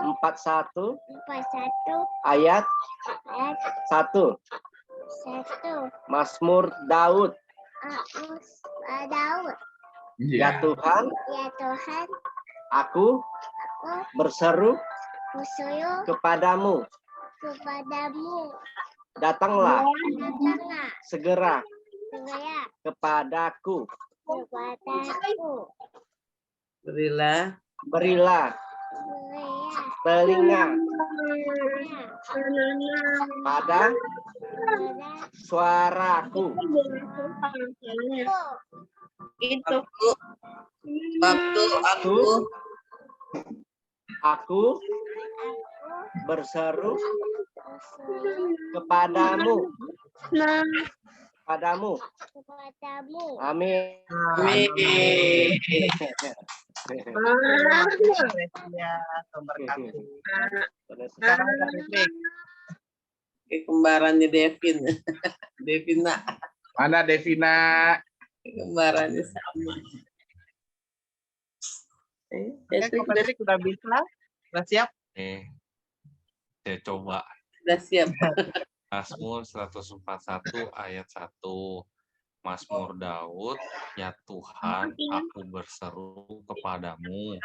E: 41
A: 41
E: ayat
A: ayat
E: 1.
A: 1.
E: Mazmur Daud.
A: Daud.
E: Ya Tuhan,
A: Ya Tuhan,
E: aku
A: aku
E: berseru
A: berseru
E: kepadamu.
A: kepadamu.
E: Datanglah
A: Datanglah
E: segera
A: segera
E: kepadaku.
A: kepadaku.
F: Berilah
E: Berilah
A: Berilah
E: telinga pada
A: pada
E: suaraku.
A: itu
F: waktu
E: Aku berseru kepadamu. Kepadamu. Amin.
F: Amin.
J: Ya, memberkati. Sekarang Kak Fitri.
F: Kembarannya Devin. Devina.
G: Mana Devina?
F: Kembarannya sama.
J: Kak Fitri sudah bisa? Sudah siap?
D: Saya coba.
F: Sudah siap.
D: Mazmur 141 ayat 1. Mazmur Daud, ya Tuhan, aku berseru kepadamu,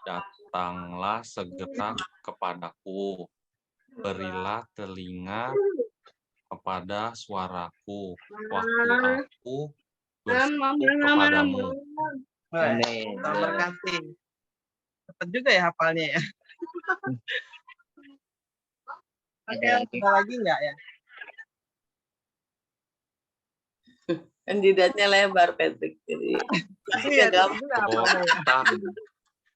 D: datanglah segera kepadaku, berilah telinga kepada suaraku, waktu aku berseru kepadamu.
J: Amin. Terima kasih. Cepat juga ya hafalnya ya. Ada lagi nggak ya?
F: Kandidatnya lebar, Patrick. Jadi
J: Iya,
F: gampang.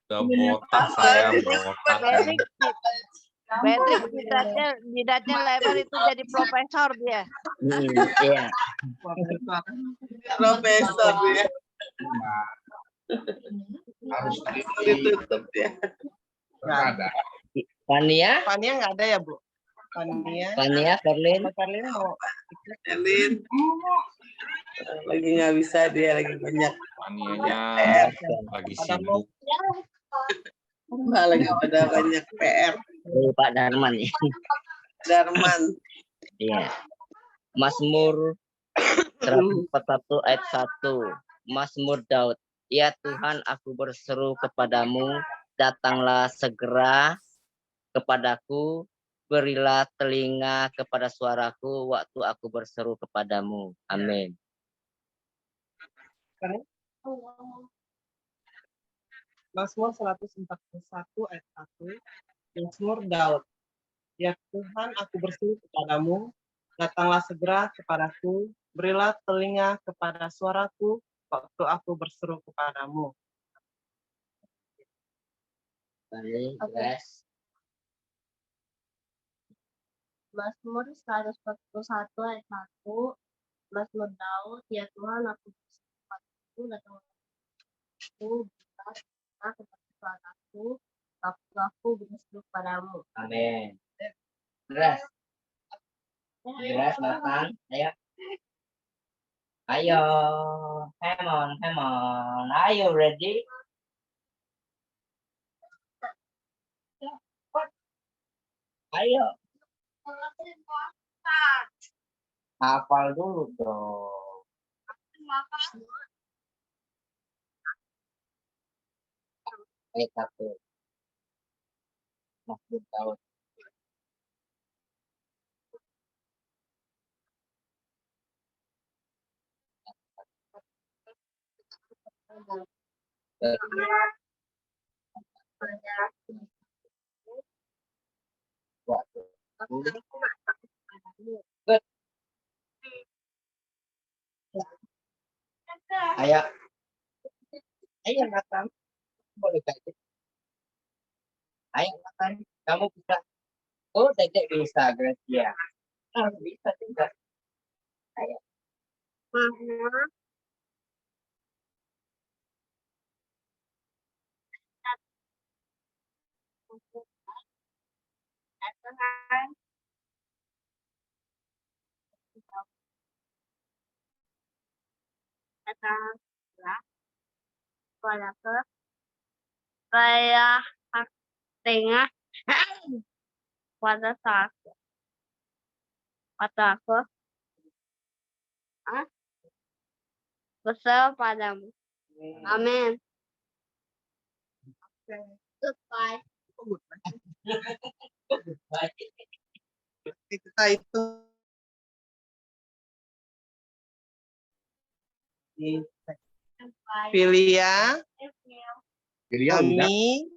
D: Botak saya, botak.
K: Patrick jidatnya lebar itu jadi profesor dia.
L: Iya.
F: Profesor ya.
G: Harus
F: ditutup ya.
G: Nggak ada.
L: Fania?
J: Fania nggak ada ya, Bu?
L: Fania, Ferlin?
J: Ferlin mau
F: Elin. Lagi nggak bisa, dia lagi banyak.
D: Fanianya lagi sibuk.
F: Lagi pada banyak PR.
L: Pak Darman ya.
F: Darman.
L: Iya. Mazmur 141 ayat 1. Mazmur Daud. Ya Tuhan, aku berseru kepadamu, datanglah segera kepadaku, berilah telinga kepada suaraku waktu aku berseru kepadamu. Amin.
B: Mazmur 141 ayat 1. Mazmur Daud. Ya Tuhan, aku berseru kepadamu, datanglah segera kepadaku, berilah telinga kepada suaraku waktu aku berseru kepadamu.
L: Baik,
A: Mazmur 141 ayat 1. Mazmur Daud, ya Tuhan, aku berseru kepadamu, datanglah aku, berilah telinga kepada suaraku waktu aku berseru kepadamu.
L: Amin. Beras makan, ayo. Ayo, come on. Are you ready? Ayo. Hafal dulu dong. Ayat 1. Mazmur Daud. Good. Ayo. Ayo makan. Boleh kayak ayo makan. Kamu bisa. Oh, Dedek bisa, Gracia. Bisa juga. Ayo.
A: Saya tengah pada saat aku berserah padamu. Amin. Goodbye.
J: Kita itu Filia,
G: Filia udah.
J: Ami,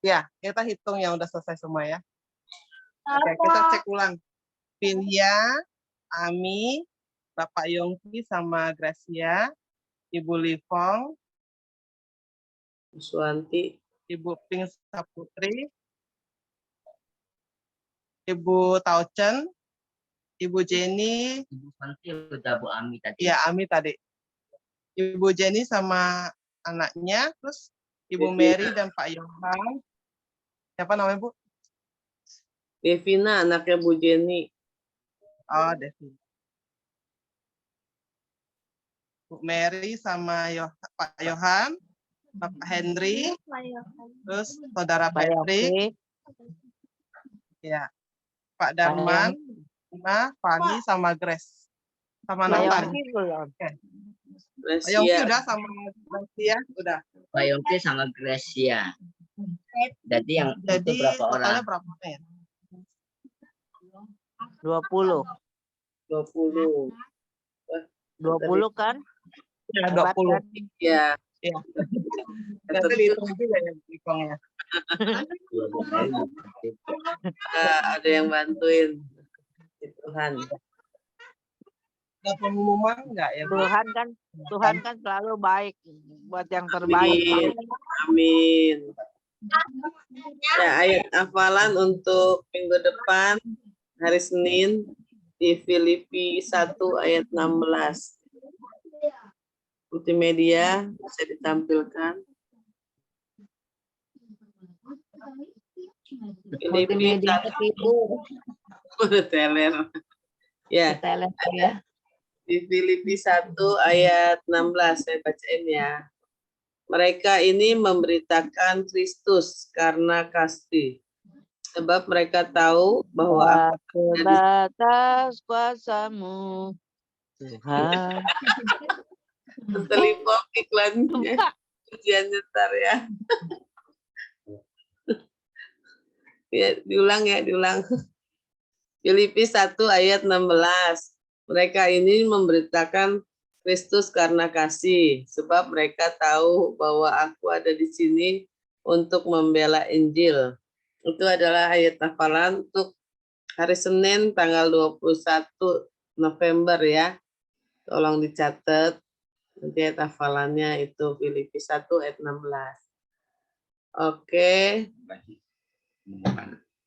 J: ya kita hitung yang udah selesai semua ya. Oke, kita cek ulang. Filia, Ami, Bapak Yongki sama Gracia, Ibu Livong,
F: Suwanti,
J: Ibu Ping Saputri, Ibu Tauchen, Ibu Jenny,
L: Ibu Santi udah Bu Ami tadi.
J: ya Ami tadi. Ibu Jenny sama anaknya, terus Ibu Mary dan Pak Yohan. Siapa namanya Bu?
F: Devina anaknya Bu Jenny.
J: Oh, Devi. Bu Mary sama Pak Yohan, Bapak Henry, terus Saudara Patrick, ya, Pak Darman, Fani sama Grace, sama Nathan. Oke. Pak Yongki udah sama Gracia udah.
L: Pak Yongki sama Gracia. Jadi yang itu
J: Jadi
L: berapa
J: totalnya
L: orang?
J: berapa ya?
K: 20.
F: 20.
K: 20 kan?
J: Ya,
K: Hebat
J: 20.
K: kan?
F: Ya.
J: Ya. Nanti dihitung juga ya hitungnya.
F: Ada yang bantuin. Tuhan.
J: Ada pengumuman enggak ya? Bu?
K: Tuhan kan selalu baik buat yang terbaik.
F: Amin. Ya, ayat hafalan untuk minggu depan hari Senin di Filipi 1 ayat 16. Multimedia bisa ditampilkan. Filipi teler. Ya. Di Filipi 1 ayat 16 saya bacain ya. Mereka ini memberitakan Kristus karena kasih. Sebab mereka tahu bahwa
K: sebatas kuasamu, Tuhan.
F: Telipok iklannya. Ujian nyetar ya. Ya, diulang. Filipi 1 ayat 16. Mereka ini memberitakan Kristus karena kasih, sebab mereka tahu bahwa aku ada di sini untuk membela Injil. Itu adalah ayat hafalan untuk hari Senin tanggal 21 November ya. Tolong dicatat. Nanti ayat hafalannya itu Filipi 1 ayat 16. Oke.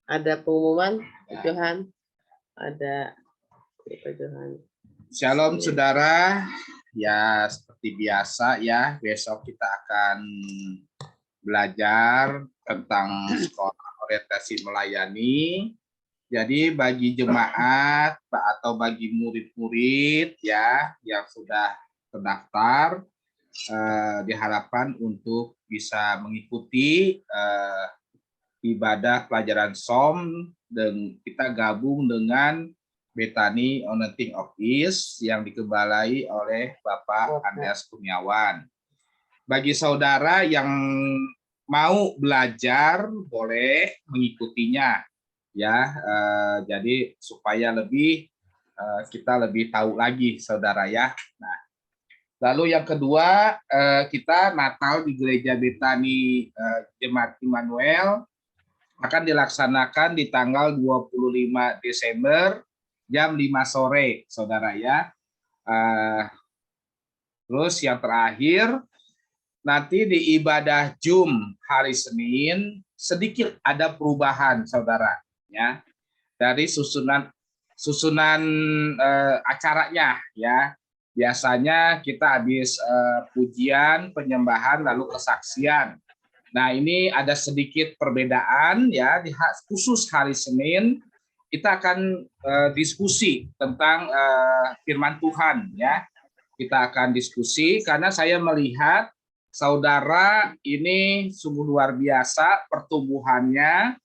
F: Ada pengumuman, Johan? Ada Johan.
G: Shalom saudara, ya seperti biasa ya, besok kita akan belajar tentang sekolah orientasi melayani. Jadi bagi jemaat atau bagi murid-murid ya yang sudah terdaftar, diharapkan untuk bisa mengikuti ibadah pelajaran SOM dan kita gabung dengan Bethany Anointing of East yang dikepalai oleh Bapak Andreas Kurniawan. Bagi saudara yang mau belajar boleh mengikutinya ya. Jadi supaya kita lebih tahu lagi saudara ya. Nah, lalu yang kedua kita Natal di Gereja Bethany Jemaat Immanuel akan dilaksanakan di tanggal 25 Desember jam 5 sore, saudara ya. Terus yang terakhir, nanti di ibadah Jum hari Senin sedikit ada perubahan, saudara ya. Dari susunan acaranya ya. Biasanya kita habis pujian, penyembahan, lalu kesaksian. Nah ini ada sedikit perbedaan ya, khusus hari Senin kita akan diskusi tentang firman Tuhan ya. Kita akan diskusi karena saya melihat saudara ini sungguh luar biasa pertumbuhannya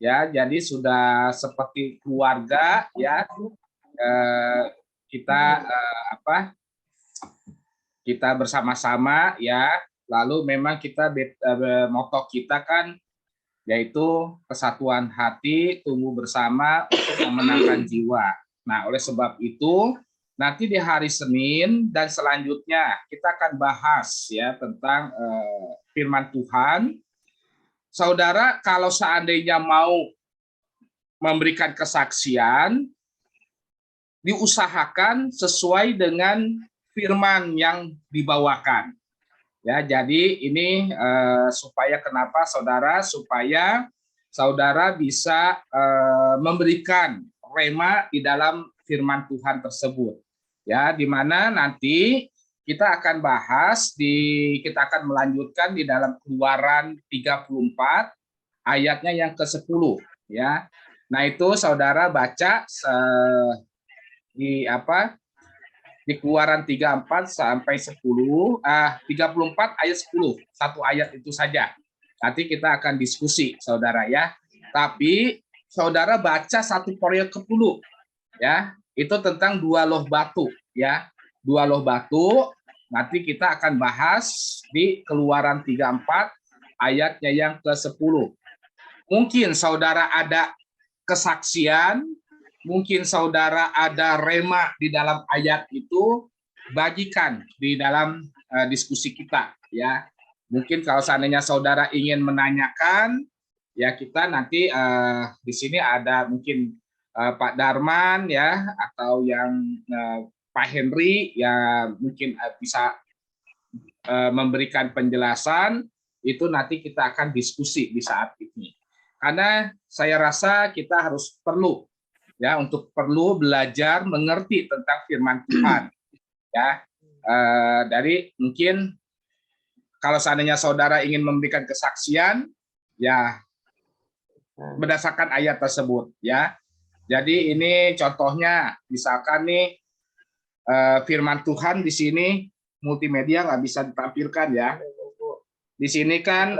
G: ya. Jadi sudah seperti keluarga, ya. Kita kita bersama-sama, ya. Lalu memang kita moto kita kan yaitu kesatuan hati, tumbuh bersama untuk memenangkan jiwa. Nah, oleh sebab itu nanti di hari Senin dan selanjutnya kita akan bahas ya tentang firman Tuhan. Saudara, kalau seandainya mau memberikan kesaksian, diusahakan sesuai dengan firman yang dibawakan. Ya, jadi ini supaya kenapa saudara? Supaya saudara bisa memberikan rema di dalam firman Tuhan tersebut. Ya, di mana nanti kita akan bahas kita akan melanjutkan di dalam Keluaran 34 ayatnya yang ke-10, ya. Nah, itu saudara baca di Keluaran 34 sampai 34 ayat 10, satu ayat itu saja. Nanti kita akan diskusi, saudara, ya. Tapi saudara baca 1 Korintus 10, ya. Itu tentang 2 loh batu, ya. 2 loh batu. Nanti kita akan bahas di Keluaran 34 ayatnya yang ke-10. Mungkin saudara ada kesaksian, mungkin saudara ada rema di dalam ayat itu, bagikan di dalam diskusi kita, ya. Mungkin kalau seandainya saudara ingin menanyakan, ya kita nanti di sini ada mungkin Pak Darman, ya, atau yang Pak Henry, ya mungkin bisa memberikan penjelasan. Itu nanti kita akan diskusi di saat ini. Karena saya rasa kita harus perlu belajar mengerti tentang firman Tuhan, ya. Dari mungkin kalau seandainya saudara ingin memberikan kesaksian, ya berdasarkan ayat tersebut, ya. Jadi ini contohnya, misalkan nih firman Tuhan di sini multimedia nggak bisa ditampilkan, ya. Di sini kan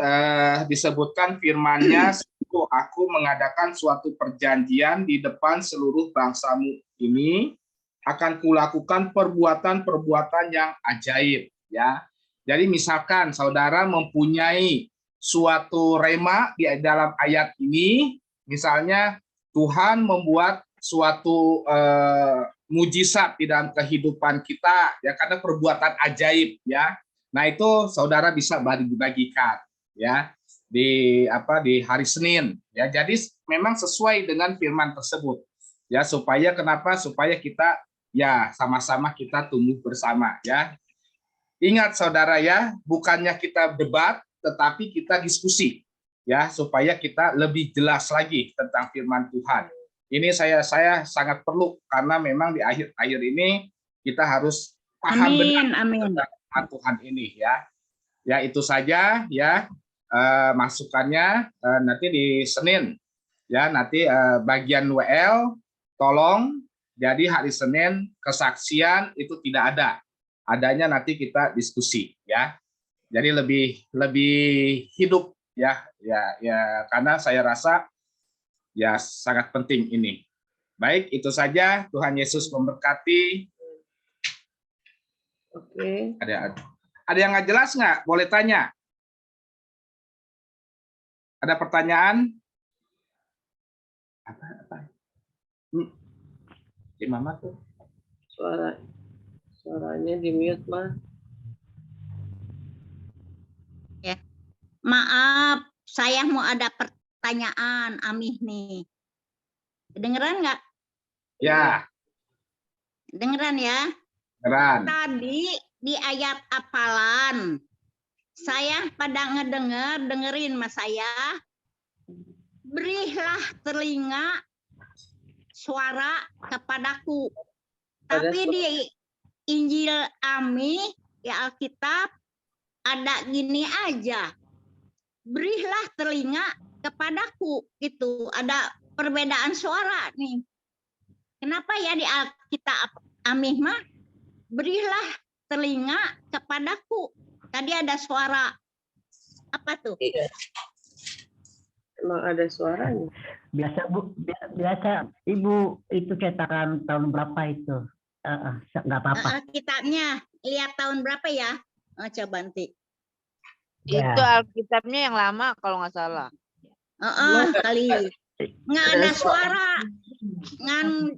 G: disebutkan firman-Nya, aku mengadakan suatu perjanjian di depan seluruh bangsamu ini, akan kulakukan perbuatan-perbuatan yang ajaib, ya. Jadi misalkan saudara mempunyai suatu rema di dalam ayat ini, misalnya Tuhan membuat suatu mujizat di dalam kehidupan kita, ya, karena perbuatan ajaib, ya. Nah, itu saudara bisa bagi-bagikan, ya, di hari Senin, ya. Jadi memang sesuai dengan firman tersebut, ya, supaya kenapa? Supaya kita ya sama-sama kita tumbuh bersama, ya. Ingat saudara, ya, bukannya kita debat, tetapi kita diskusi, ya, supaya kita lebih jelas lagi tentang firman Tuhan. Ini saya sangat perlu, karena memang di akhir-akhir ini kita harus paham benar tentang firman Tuhan ini, ya. Ya, itu saja, ya, masukannya nanti di Senin, ya. Nanti bagian WL tolong, jadi hari Senin kesaksian itu tidak ada, adanya nanti kita diskusi, ya. Jadi lebih hidup, ya, karena saya rasa ya sangat penting ini. Baik, itu saja. Tuhan Yesus memberkati.
F: Oke.
G: Ada yang nggak jelas nggak? Boleh tanya. Ada pertanyaan? Apa? Di Mama tuh.
F: Suaranya di mute, Ma.
C: Ya. Maaf, saya mau ada pertanyaan, Amih nih. Dengeran nggak?
G: Ya.
C: Dengeran ya?
G: Dengeran.
C: Tadi di ayat hafalan, saya pada dengerin mas saya, berilah telinga suara kepadaku. Tapi di Injil Ami, ya Alkitab, ada gini aja, berilah telinga kepadaku, gitu. Ada perbedaan suara nih. Kenapa ya di Alkitab Amih mah berilah telinga kepadaku? Tadi ada suara apa tuh?
F: Emang ada suaranya.
K: Biasa Bu, biasa Ibu itu cetakan tahun berapa itu? Nggak apa-apa.
C: Kitabnya lihat tahun berapa ya? Coba nanti.
K: Ya.
I: Itu Alkitabnya yang lama kalau nggak salah.
C: Kali nggak ada suara. Ngan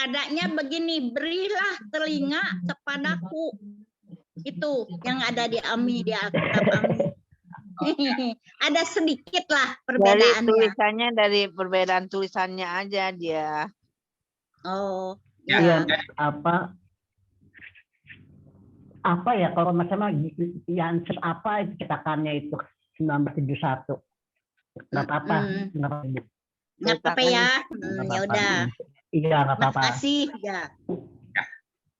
C: adanya begini, berilah telinga kepadaku. Itu yang ada di AMI, di Alkitab AMI. Ada sedikit lah
I: Dari
C: perbedaannya.
I: tulisannya, dari perbedaan tulisannya aja dia.
C: Oh,
K: Iya, apa ya kalau masalah yang apa itu cetakannya itu 1971. Nggak apa-apa.
C: Nggak apa-apa ya. Ya udah.
K: Iya, nggak apa-apa.
C: Makasih ya.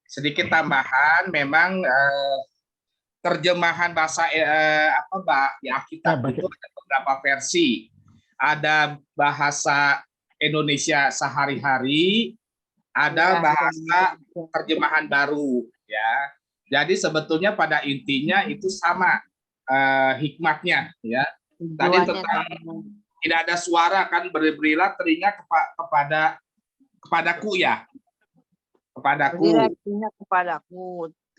G: Sedikit tambahan, memang terjemahan bahasa di Alkitab itu ada beberapa versi. Ada bahasa Indonesia sehari-hari, ada bahasa terjemahan baru, ya. Jadi sebetulnya pada intinya itu sama hikmatnya, ya. Tadi tentang tidak ada suara, kan, berilah telinga kepadaku, ya. Kepadaku.
I: Berilah telinga kepadaku,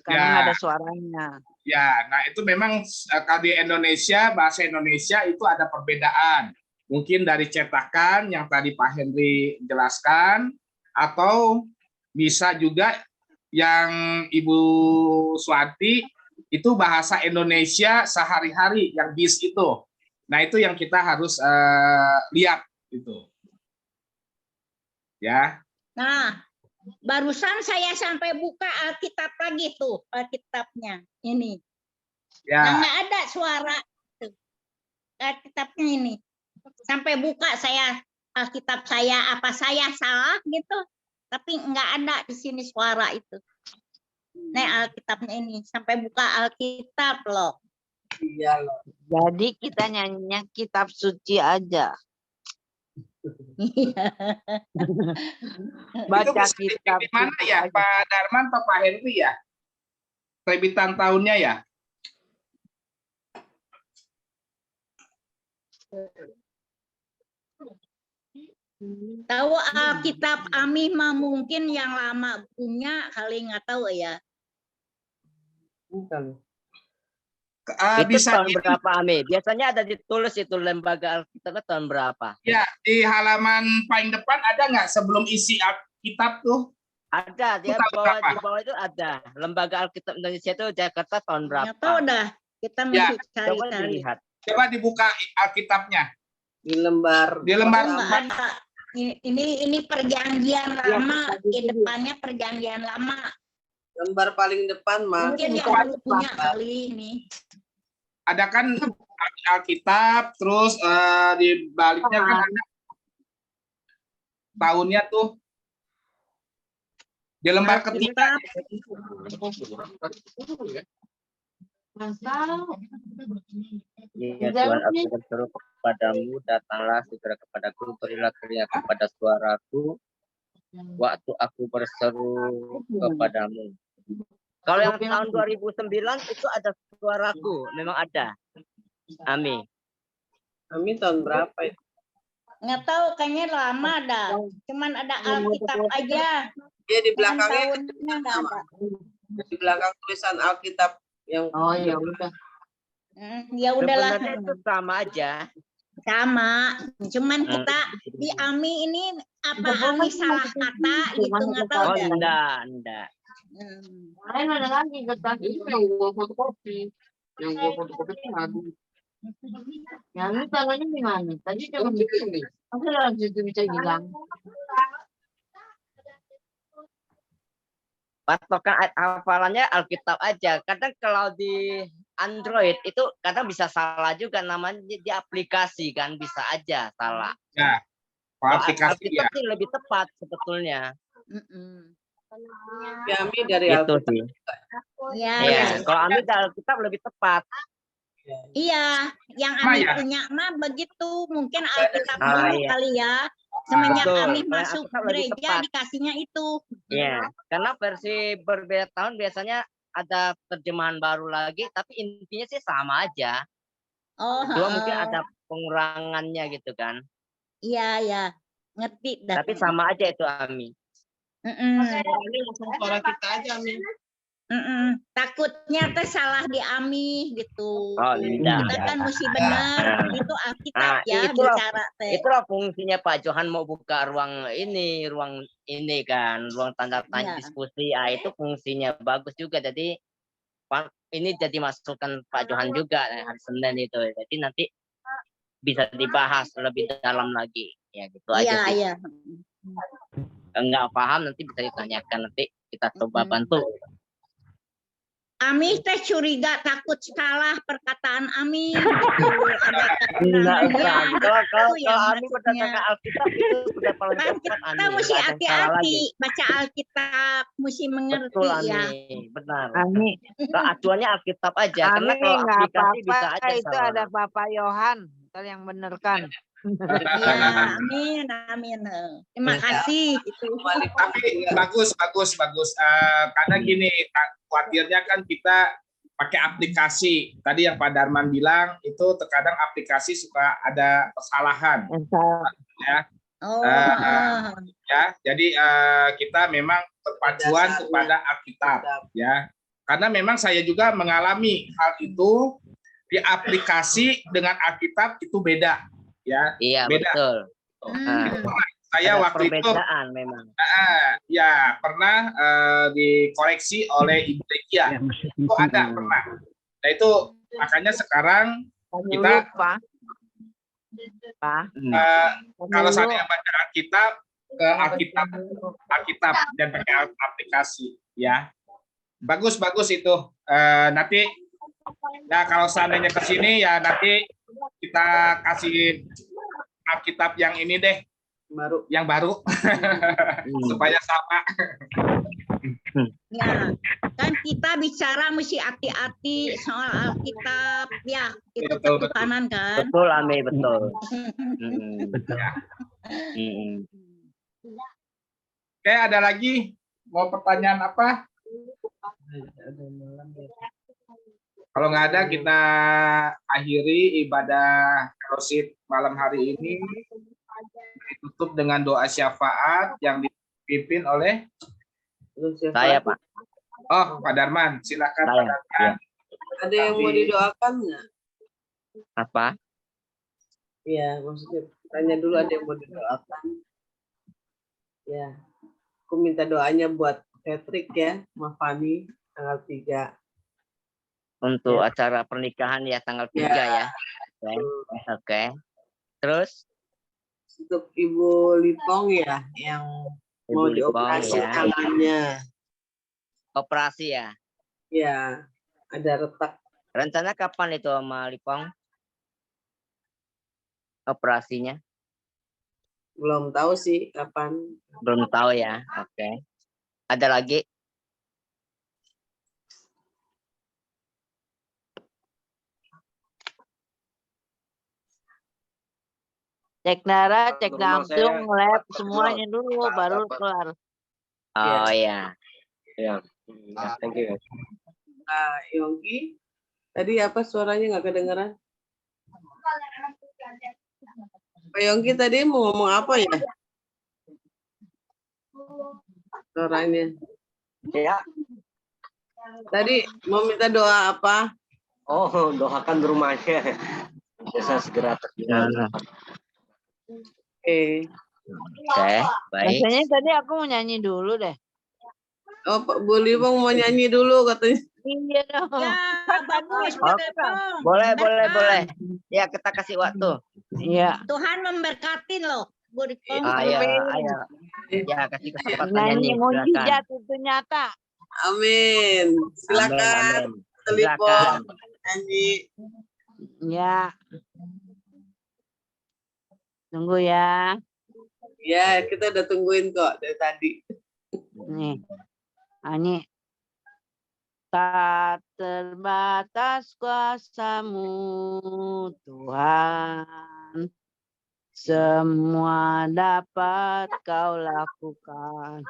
I: karena ada suaranya.
G: Ya, nah itu memang kalau di Indonesia, bahasa Indonesia itu ada perbedaan. Mungkin dari cetakan yang tadi Pak Henry jelaskan, atau bisa juga yang Ibu Suwanti itu bahasa Indonesia sehari-hari, yang bis itu. Nah itu yang kita harus lihat itu. Ya.
C: Nah, barusan saya sampai buka Alkitab lagi tuh, Alkitabnya ini.
G: Ya.
C: Nah, nggak ada suara tuh. Alkitabnya ini. Sampai buka saya Alkitab saya, apa saya salah gitu. Tapi nggak ada di sini suara itu. Nah, Alkitabnya ini sampai buka Alkitab loh.
F: Iya loh.
I: Jadi kita nyanyinya kitab suci aja.
G: Baca kitab di mana ya, Pak Darman atau Pak Henry ya? Terbitan tahunnya ya?
C: Tahu Alkitab AMI mah mungkin yang lama punya, kali nggak tahu ya.
L: Itu
G: Bisa
L: tahun berapa, Ami? Biasanya ada ditulis itu lembaga Alkitab tahun berapa?
G: Ya, di halaman paling depan ada nggak sebelum isi Alkitab tuh?
L: Ada, dia di bawah itu ada. Lembaga Alkitab Indonesia itu Jakarta tahun berapa?
C: Nggak tahu dah, kita mesti cari-cari.
G: Coba dibuka Alkitabnya.
F: Di lembar.
C: Nggak ada. Ini perjanjian lama, di depannya perjanjian lama.
F: Lembar paling depan, Mas.
C: Mungkin yang punya kali ini.
G: Ada kan Alkitab, terus di baliknya kan ada tahunnya tuh di lembar ketiga.
L: Ya Tuhan, aku berseru kepadamu, datanglah segera kepadaku, berilah telinga kepada suaraku, waktu aku berseru kepadamu. Kalau yang tahun 2009 itu ada suaraku, memang ada. Ami.
F: Ami tahun berapa itu?
C: Nggak tahu, kayaknya lama dah. Cuman ada Alkitab aja.
F: Dia di belakangnya
C: nggak ada.
F: Di belakang tulisan Alkitab yang.
I: Oh ya udah.
C: Ya udahlah.
L: Sebenarnya itu sama aja.
C: Sama. Cuman kita di AMI ini apa AMI salah kata gitu, nggak tahu.
L: Oh enggak.
I: Lain ada lagi kertas itu yang gua fotokopi. Yang gua fotokopi itu ngadu. Yang ini tangannya gimana? Tadi coba begini. Masa langsung bisa hilang.
L: Patokan hafalannya Alkitab aja. Kadang kalau di Android itu kadang bisa salah juga, namanya di aplikasi kan bisa aja salah.
G: Ya, aplikasi
L: Alkitab
G: ya.
L: sih lebih tepat sebetulnya.
F: Ya, Ami dari
L: Itu
F: Alkitab.
L: sih.
C: Ya.
L: Kalau Ami dari Alkitab lebih tepat.
C: Iya, yang AMI punya mah begitu. Mungkin Alkitab dulu kali ya. Semenjak
L: Betul.
C: AMI masuk
L: Alkitab lebih
C: gereja
L: tepat.
C: dikasihnya itu.
L: Iya, karena versi berbeda tahun biasanya ada terjemahan baru lagi, tapi intinya sih sama aja.
C: Oh,
L: Cuma mungkin ada pengurangannya gitu kan.
C: Iya, ya. Ngerti dah.
L: Tapi sama aja itu Ami.
J: Ini langsung suara kita aja, Ami.
C: Takutnya teh salah di Ami gitu.
L: Oh, tidak.
C: Kita kan mesti benar. Itu Alkitab ya bicara teh.
L: Itulah fungsinya Pak Johan mau buka ruang ini kan, ruang tanda tanya diskusi. Itu fungsinya bagus juga. Jadi ini jadi masukan Pak Johan juga hari Senin itu. Jadi nanti bisa dibahas lebih dalam lagi. Ya gitu aja sih.
C: Iya.
L: Enggak paham nanti bisa ditanyakan, nanti kita coba bantu.
C: Ami teh curiga takut salah perkataan Ami gitu. Ada
L: Enggak. Kalau Ami
C: maksudnya.
L: berdasarkan Alkitab itu sudah paling
C: Kan
L: tepat Ami.
C: kita mesti
L: Nggak ada yang salah
C: hati-hati
L: lagi.
C: baca Alkitab, mesti mengerti
L: Betul Ami,
C: ya.
L: benar.
M: Ami,
L: Nah, acuannya Alkitab aja. Karena
M: Ami
L: kalau
M: nggak
L: aplikasi bisa
M: apa-apa,
L: aja
M: itu
L: salah.
M: ada Bapak Yohan, ntar yang bener kan.
C: Iya, amin. Terima kasih.
G: Tapi bagus. Karena gini, khawatirnya kan kita pakai aplikasi. Tadi yang Pak Darman bilang itu terkadang aplikasi suka ada kesalahan. Ya. Ya, jadi kita memang terpacuan kepada Alkitab, ya. Karena memang saya juga mengalami hal itu di aplikasi dengan Alkitab itu beda, ya.
L: Iya,
G: beda.
L: betul.
G: Saya
L: ada
G: waktu itu
L: perbedaan memang.
G: ya pernah dikoreksi oleh Ibu Regia. Itu ada pernah. Nah itu makanya sekarang kita kalau saya baca Alkitab ke Alkitab dan pakai aplikasi, ya. Bagus itu. Nanti ya kalau seandainya ke sini ya nanti kita kasih Alkitab yang ini deh. Yang baru supaya sama.
C: Ya, kan kita bicara mesti hati-hati soal Alkitab ya, itu ketuhanan kan.
L: Betul Ami, betul.
G: Oke, ada lagi mau pertanyaan apa? Kalau nggak ada kita akhiri ibadah fellowship malam hari ini. Ditutup dengan doa syafaat yang dipimpin oleh
L: saya, Pak.
G: Oh, Pak Darman, silakan Pak Darman.
F: Ada yang mau didoakan nggak?
L: Apa?
F: Ya, maksudnya tanya dulu ada yang mau didoakan. Ya, aku minta doanya buat Patrick ya, sama Fani tanggal 3.
L: Untuk acara pernikahan ya tanggal 3 ya. Oke. Terus?
F: Untuk Ibu Lipong ya, yang mau dioperasi tangannya.
L: Operasi ya?
F: Ya, ada retak.
L: Rencana kapan itu sama Lipong? Operasinya?
F: Belum tahu sih kapan.
L: Belum tahu ya, oke. Ada lagi?
M: Cek darah, cek jantung, lab, semuanya dulu, baru kelar.
L: Oh ya.
E: Ya, thank you.
F: Yongki, tadi apa suaranya nggak kedengeran? Pak Yongki tadi mau ngomong apa ya? Suaranya.
E: Ya.
F: Tadi mau minta doa apa?
E: Oh, doakan rumahnya bisa segera terjadi.
F: Oke,
L: baik.
M: Biasanya tadi aku mau nyanyi dulu deh.
F: Oh, Pak Bu Lipong mau nyanyi dulu katanya.
M: Iya dong.
C: Ya, bagus.
L: Boleh. Ya, kita kasih waktu.
M: Iya.
C: Tuhan memberkatin loh, Bu Ripong.
L: Ayo. Ya, kasih kesempatan
M: Nyanyi
L: nyanyi.
M: mujizat itu nyata.
F: Amin. Silakan.
L: Silakan.
F: Nyanyi.
M: Ya. Tunggu ya.
F: Ya, kita udah tungguin kok dari tadi.
M: Nih. Nyanyi. Tak terbatas kuasa-Mu Tuhan, semua dapat Kau lakukan.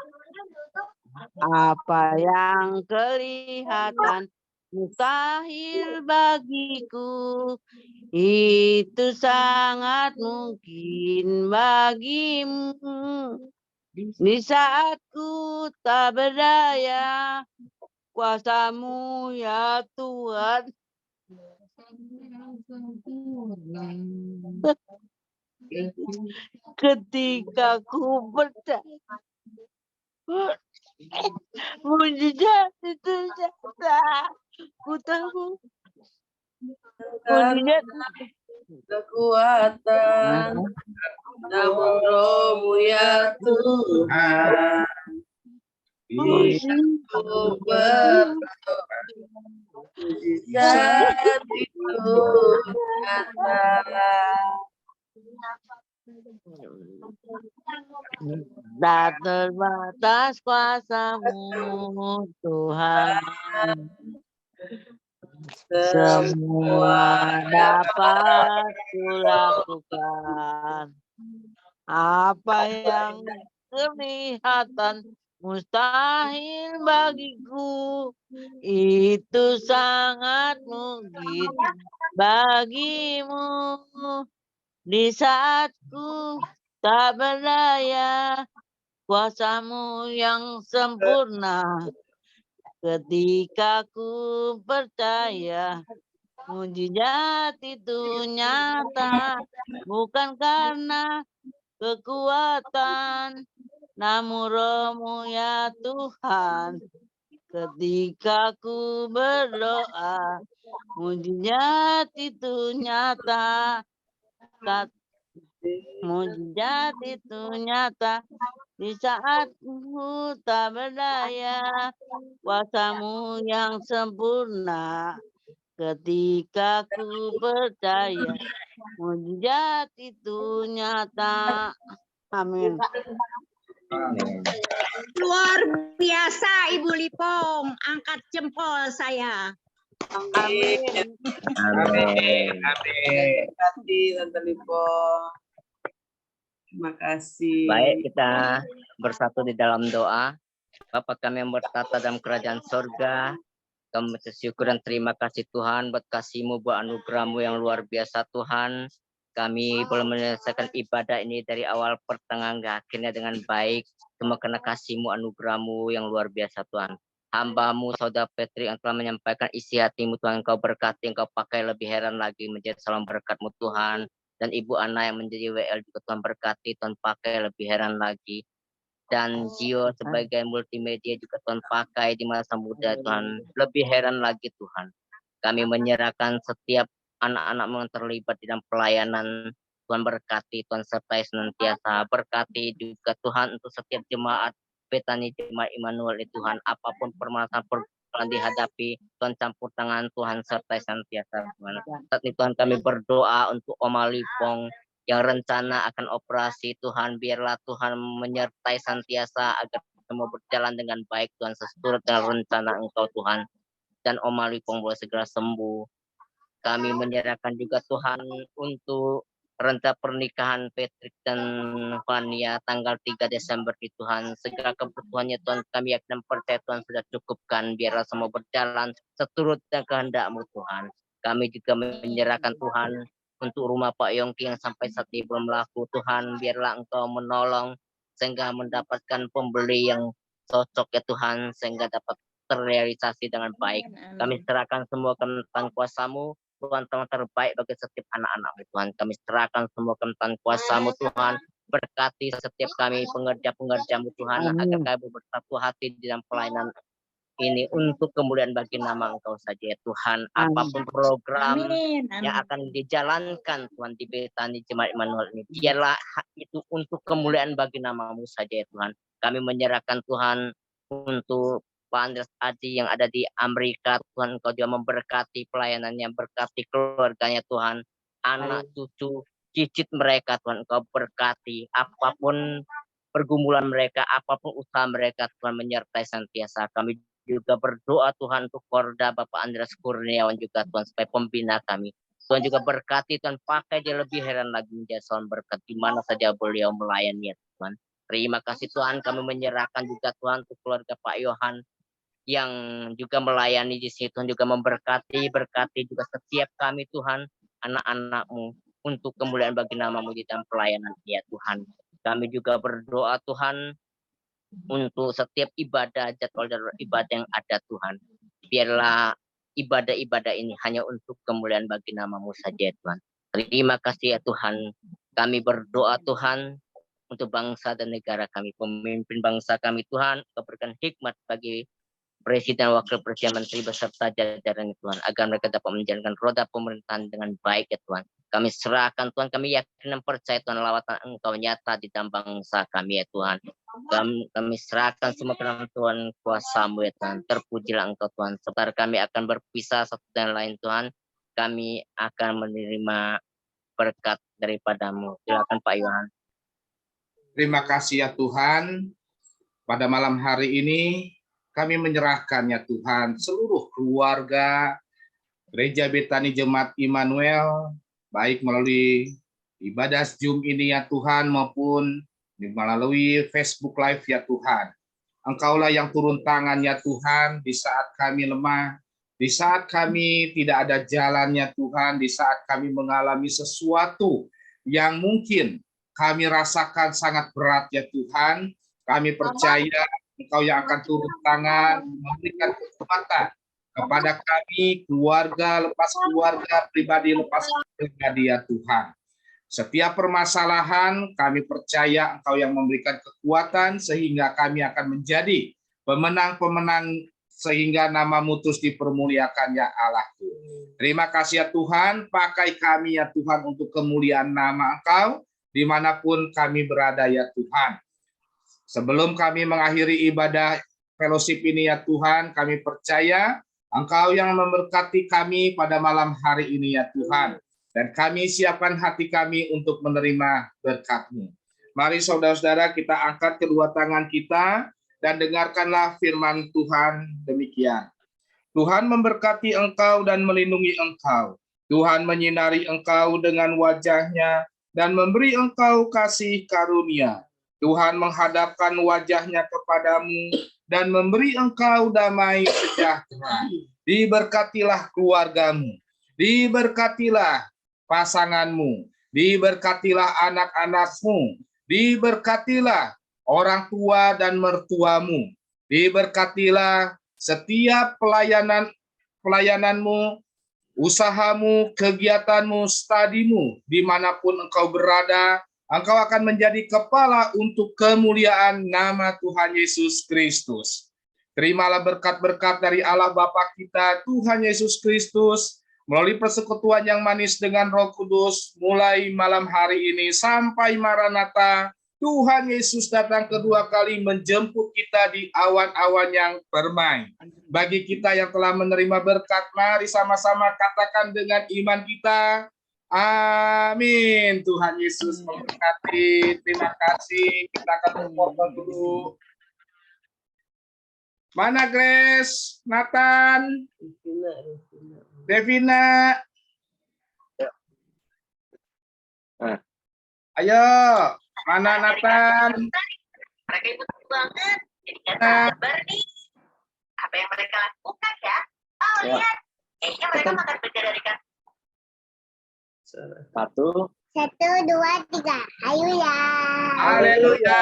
M: Apa yang kelihatan mustahil bagiku. Itu sangat mungkin bagimu. Di saat ku tak berdaya, kuasa-Mu ya Tuhan. Ketika ku percaya, mujizat itu nyata. Ku tahu mujizat
F: kekuatan, namun Roh-Mu ya Tuhan. Ku berdoa, mujizat itu nyata.
M: Tak terbatas kuasa-Mu Tuhan. Semua dapat kulakukan. Apa yang kelihatan mustahil bagiku, itu sangat mungkin bagimu. Di saat ku tak berdaya, kuasa-Mu yang sempurna. Ketika ku percaya, mujizat itu nyata. Bukan karena kekuatan, namun Roh-Mu ya Tuhan. Ketika ku berdoa, mujizat itu nyata. Mujizat itu nyata. Di saat ku tak berdaya, kuasa-Mu yang sempurna. Ketika ku percaya, mujizat itu nyata. Amin.
C: Luar biasa Ibu Lipong, angkat jempol saya.
M: Amin.
L: Amin.
F: Terima kasih Tante Lipo. Terima kasih.
L: Baik, kita bersatu di dalam doa. Bapa kami yang bertata dalam kerajaan sorga, kami bersyukur dan terima kasih Tuhan buat kasih-Mu, buat anugerah-Mu yang luar biasa Tuhan. Kami boleh menyelesaikan ibadah ini dari awal pertengahan ke akhirnya dengan baik. Semua karena kasih-Mu, anugerah-Mu yang luar biasa Tuhan. Hamba-Mu, Saudara Petri yang telah menyampaikan isi hati-Mu Tuhan, Engkau berkati, Engkau pakai lebih heran lagi menjadi salam berkat-Mu Tuhan. Dan Ibu Ana yang menjadi WL juga Tuhan berkati, Tuhan pakai lebih heran lagi. Dan Gio sebagai multimedia juga Tuhan pakai di masa muda Tuhan. Lebih heran lagi Tuhan. Kami menyerahkan setiap anak-anak yang terlibat di dalam pelayanan. Tuhan berkati, Tuhan sertai senantiasa. Berkati juga Tuhan untuk setiap jemaat Betani, jemaat Immanuel Tuhan. Apapun permasalahan yang dihadapi, Tuhan campur tangan, Tuhan sertai senantiasa Tuhan. Saat ini Tuhan kami berdoa untuk Oma Lipong yang rencana akan operasi Tuhan, biarlah Tuhan menyertai senantiasa agar semua berjalan dengan baik Tuhan, sesuai dengan rencana Engkau Tuhan. Dan Oma Lipong boleh segera sembuh. Kami menyerahkan juga Tuhan untuk rencana pernikahan Patrick dan Fania tanggal 3 Desember di Tuhan. Segera kebutuhannya Tuhan, kami yakin percaya Tuhan sudah cukupkan. Biarlah semua berjalan seturut dengan kehendak-Mu Tuhan. Kami juga menyerahkan Tuhan untuk rumah Pak Yongki yang sampai saat ini belum laku Tuhan. Biarlah Engkau menolong sehingga mendapatkan pembeli yang cocok ya Tuhan, sehingga dapat terrealisasi dengan baik. Kami serahkan semua ke tangan kuasa-Mu Tuhan, Tuhan terbaik bagi setiap anak-anak-Mu Tuhan. Kami serahkan semua ke tangan kuasa-Mu Tuhan. Berkati setiap kami pengerja-pengerja-Mu Tuhan, agar kami bersatu hati di dalam pelayanan ini untuk kemuliaan bagi nama Engkau saja ya Tuhan. Apapun program yang akan dijalankan Tuhan di Betani Jemaat Immanuel ini, biarlah itu untuk kemuliaan bagi nama-Mu saja ya Tuhan. Kami menyerahkan Tuhan untuk Pak Andreas Aji yang ada di Amerika Tuhan, Engkau juga memberkati pelayanannya, berkati keluarganya Tuhan, anak cucu cicit mereka Tuhan, Engkau berkati apapun pergumulan mereka, apapun usaha mereka Tuhan, menyertai senantiasa. Kami juga berdoa Tuhan untuk Korda Bapak Andreas Kurniawan juga Tuhan, sebagai pembina kami. Tuhan juga berkati Tuhan, pakai dia lebih heran lagi menjadi salam berkat di mana saja beliau melayani ya Tuhan. Terima kasih Tuhan, kami menyerahkan juga Tuhan untuk keluarga Pak Yohan yang juga melayani di situ, Tuhan juga berkati juga setiap kami Tuhan, anak-anak-Mu, untuk kemuliaan bagi nama-Mu di dalam pelayanan ya Tuhan. Kami juga berdoa Tuhan untuk setiap ibadah, jadwal ibadah yang ada Tuhan. Biarlah ibadah-ibadah ini hanya untuk kemuliaan bagi nama-Mu saja Tuhan. Terima kasih ya Tuhan. Kami berdoa Tuhan untuk bangsa dan negara kami, pemimpin bangsa kami Tuhan, berikan hikmat bagi Presiden, Wakil Presiden, Menteri beserta jajaran Tuhan, agar mereka dapat menjalankan roda pemerintahan dengan baik ya Tuhan. Kami serahkan Tuhan, kami yakin dan percaya Tuhan lawatan Engkau nyata di dalam bangsa kami ya Tuhan. Kami serahkan semua ke dalam Tuhan kuasa-Mu ya Tuhan. Terpujilah Engkau Tuhan. Sebentar kami akan berpisah satu dan lain Tuhan. Kami akan menerima berkat daripada-Mu. Silakan Pak Yohan.
G: Terima kasih ya Tuhan. Pada malam hari ini kami menyerahkan ya Tuhan seluruh keluarga Gereja Betani Jemaat Immanuel, baik melalui ibadah Zoom ini ya Tuhan maupun melalui Facebook Live ya Tuhan. Engkaulah yang turun tangan ya Tuhan di saat kami lemah, di saat kami tidak ada jalannya Tuhan, di saat kami mengalami sesuatu yang mungkin kami rasakan sangat berat ya Tuhan. Kami percaya Engkau yang akan turun tangan, memberikan kekuatan kepada kami, keluarga, lepas keluarga, pribadi, lepas pribadi ya Tuhan. Setiap permasalahan kami percaya Engkau yang memberikan kekuatan sehingga kami akan menjadi pemenang-pemenang sehingga nama-Mu terus dipermuliakan ya Allahku. Terima kasih ya Tuhan, pakai kami ya Tuhan untuk kemuliaan nama Engkau dimanapun kami berada ya Tuhan. Sebelum kami mengakhiri ibadah fellowship ini ya Tuhan, kami percaya Engkau yang memberkati kami pada malam hari ini ya Tuhan. Dan kami siapkan hati kami untuk menerima berkat-Mu. Mari saudara-saudara kita angkat kedua tangan kita dan dengarkanlah firman Tuhan demikian. Tuhan memberkati engkau dan melindungi engkau. Tuhan menyinari engkau dengan wajah-Nya dan memberi engkau kasih karunia. Tuhan menghadapkan wajah-Nya kepadamu dan memberi engkau damai sejahtera. Diberkatilah keluargamu, diberkatilah pasanganmu, diberkatilah anak-anakmu, diberkatilah orang tua dan mertuamu, diberkatilah setiap pelayananmu, usahamu, kegiatanmu, studimu, dimanapun engkau berada. Engkau akan menjadi kepala untuk kemuliaan nama Tuhan Yesus Kristus. Terimalah berkat-berkat dari Allah Bapa kita, Tuhan Yesus Kristus, melalui persekutuan yang manis dengan Roh Kudus, mulai malam hari ini sampai Maranatha, Tuhan Yesus datang kedua kali menjemput kita di awan-awan yang permai. Bagi kita yang telah menerima berkat, mari sama-sama katakan dengan iman kita, amin. Tuhan Yesus memberkati. Terima kasih. Kita akan berfoto dulu. Mana Grace? Nathan? Devina? Ayo. Mana Nathan?
N: Mereka itu banget. Jadi kata Bernie. Apa yang mereka lakukan ya? Oh lihat. Kayaknya mereka makan beda dari kan.
E: 1,
N: 2, 3. Ayo ya.
G: Haleluya.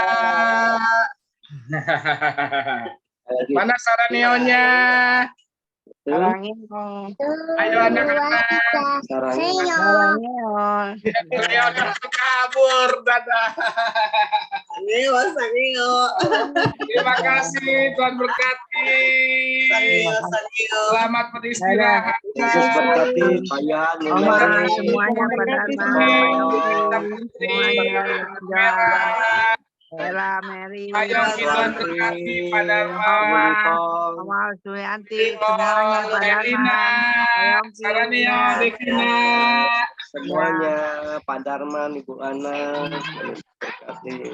G: Mana Saranionya? Ayo anak-anak. Saranio kabur. Dadah. Terima kasih, Tuhan berkati. Selamat beristirahat.
E: Yesus berkati Payan,
M: Semuanya Ella, Mary,
G: ayo Tuhan berkati pada
M: Mama Suyanti, semuanya pada
G: Saranio, Devina,
E: semuanya, Pak Darman, Ibu Ana, berkati.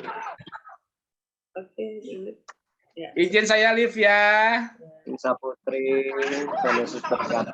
G: Izin saya live ya.
E: Insa Putri, Tuhan Yesus berkati.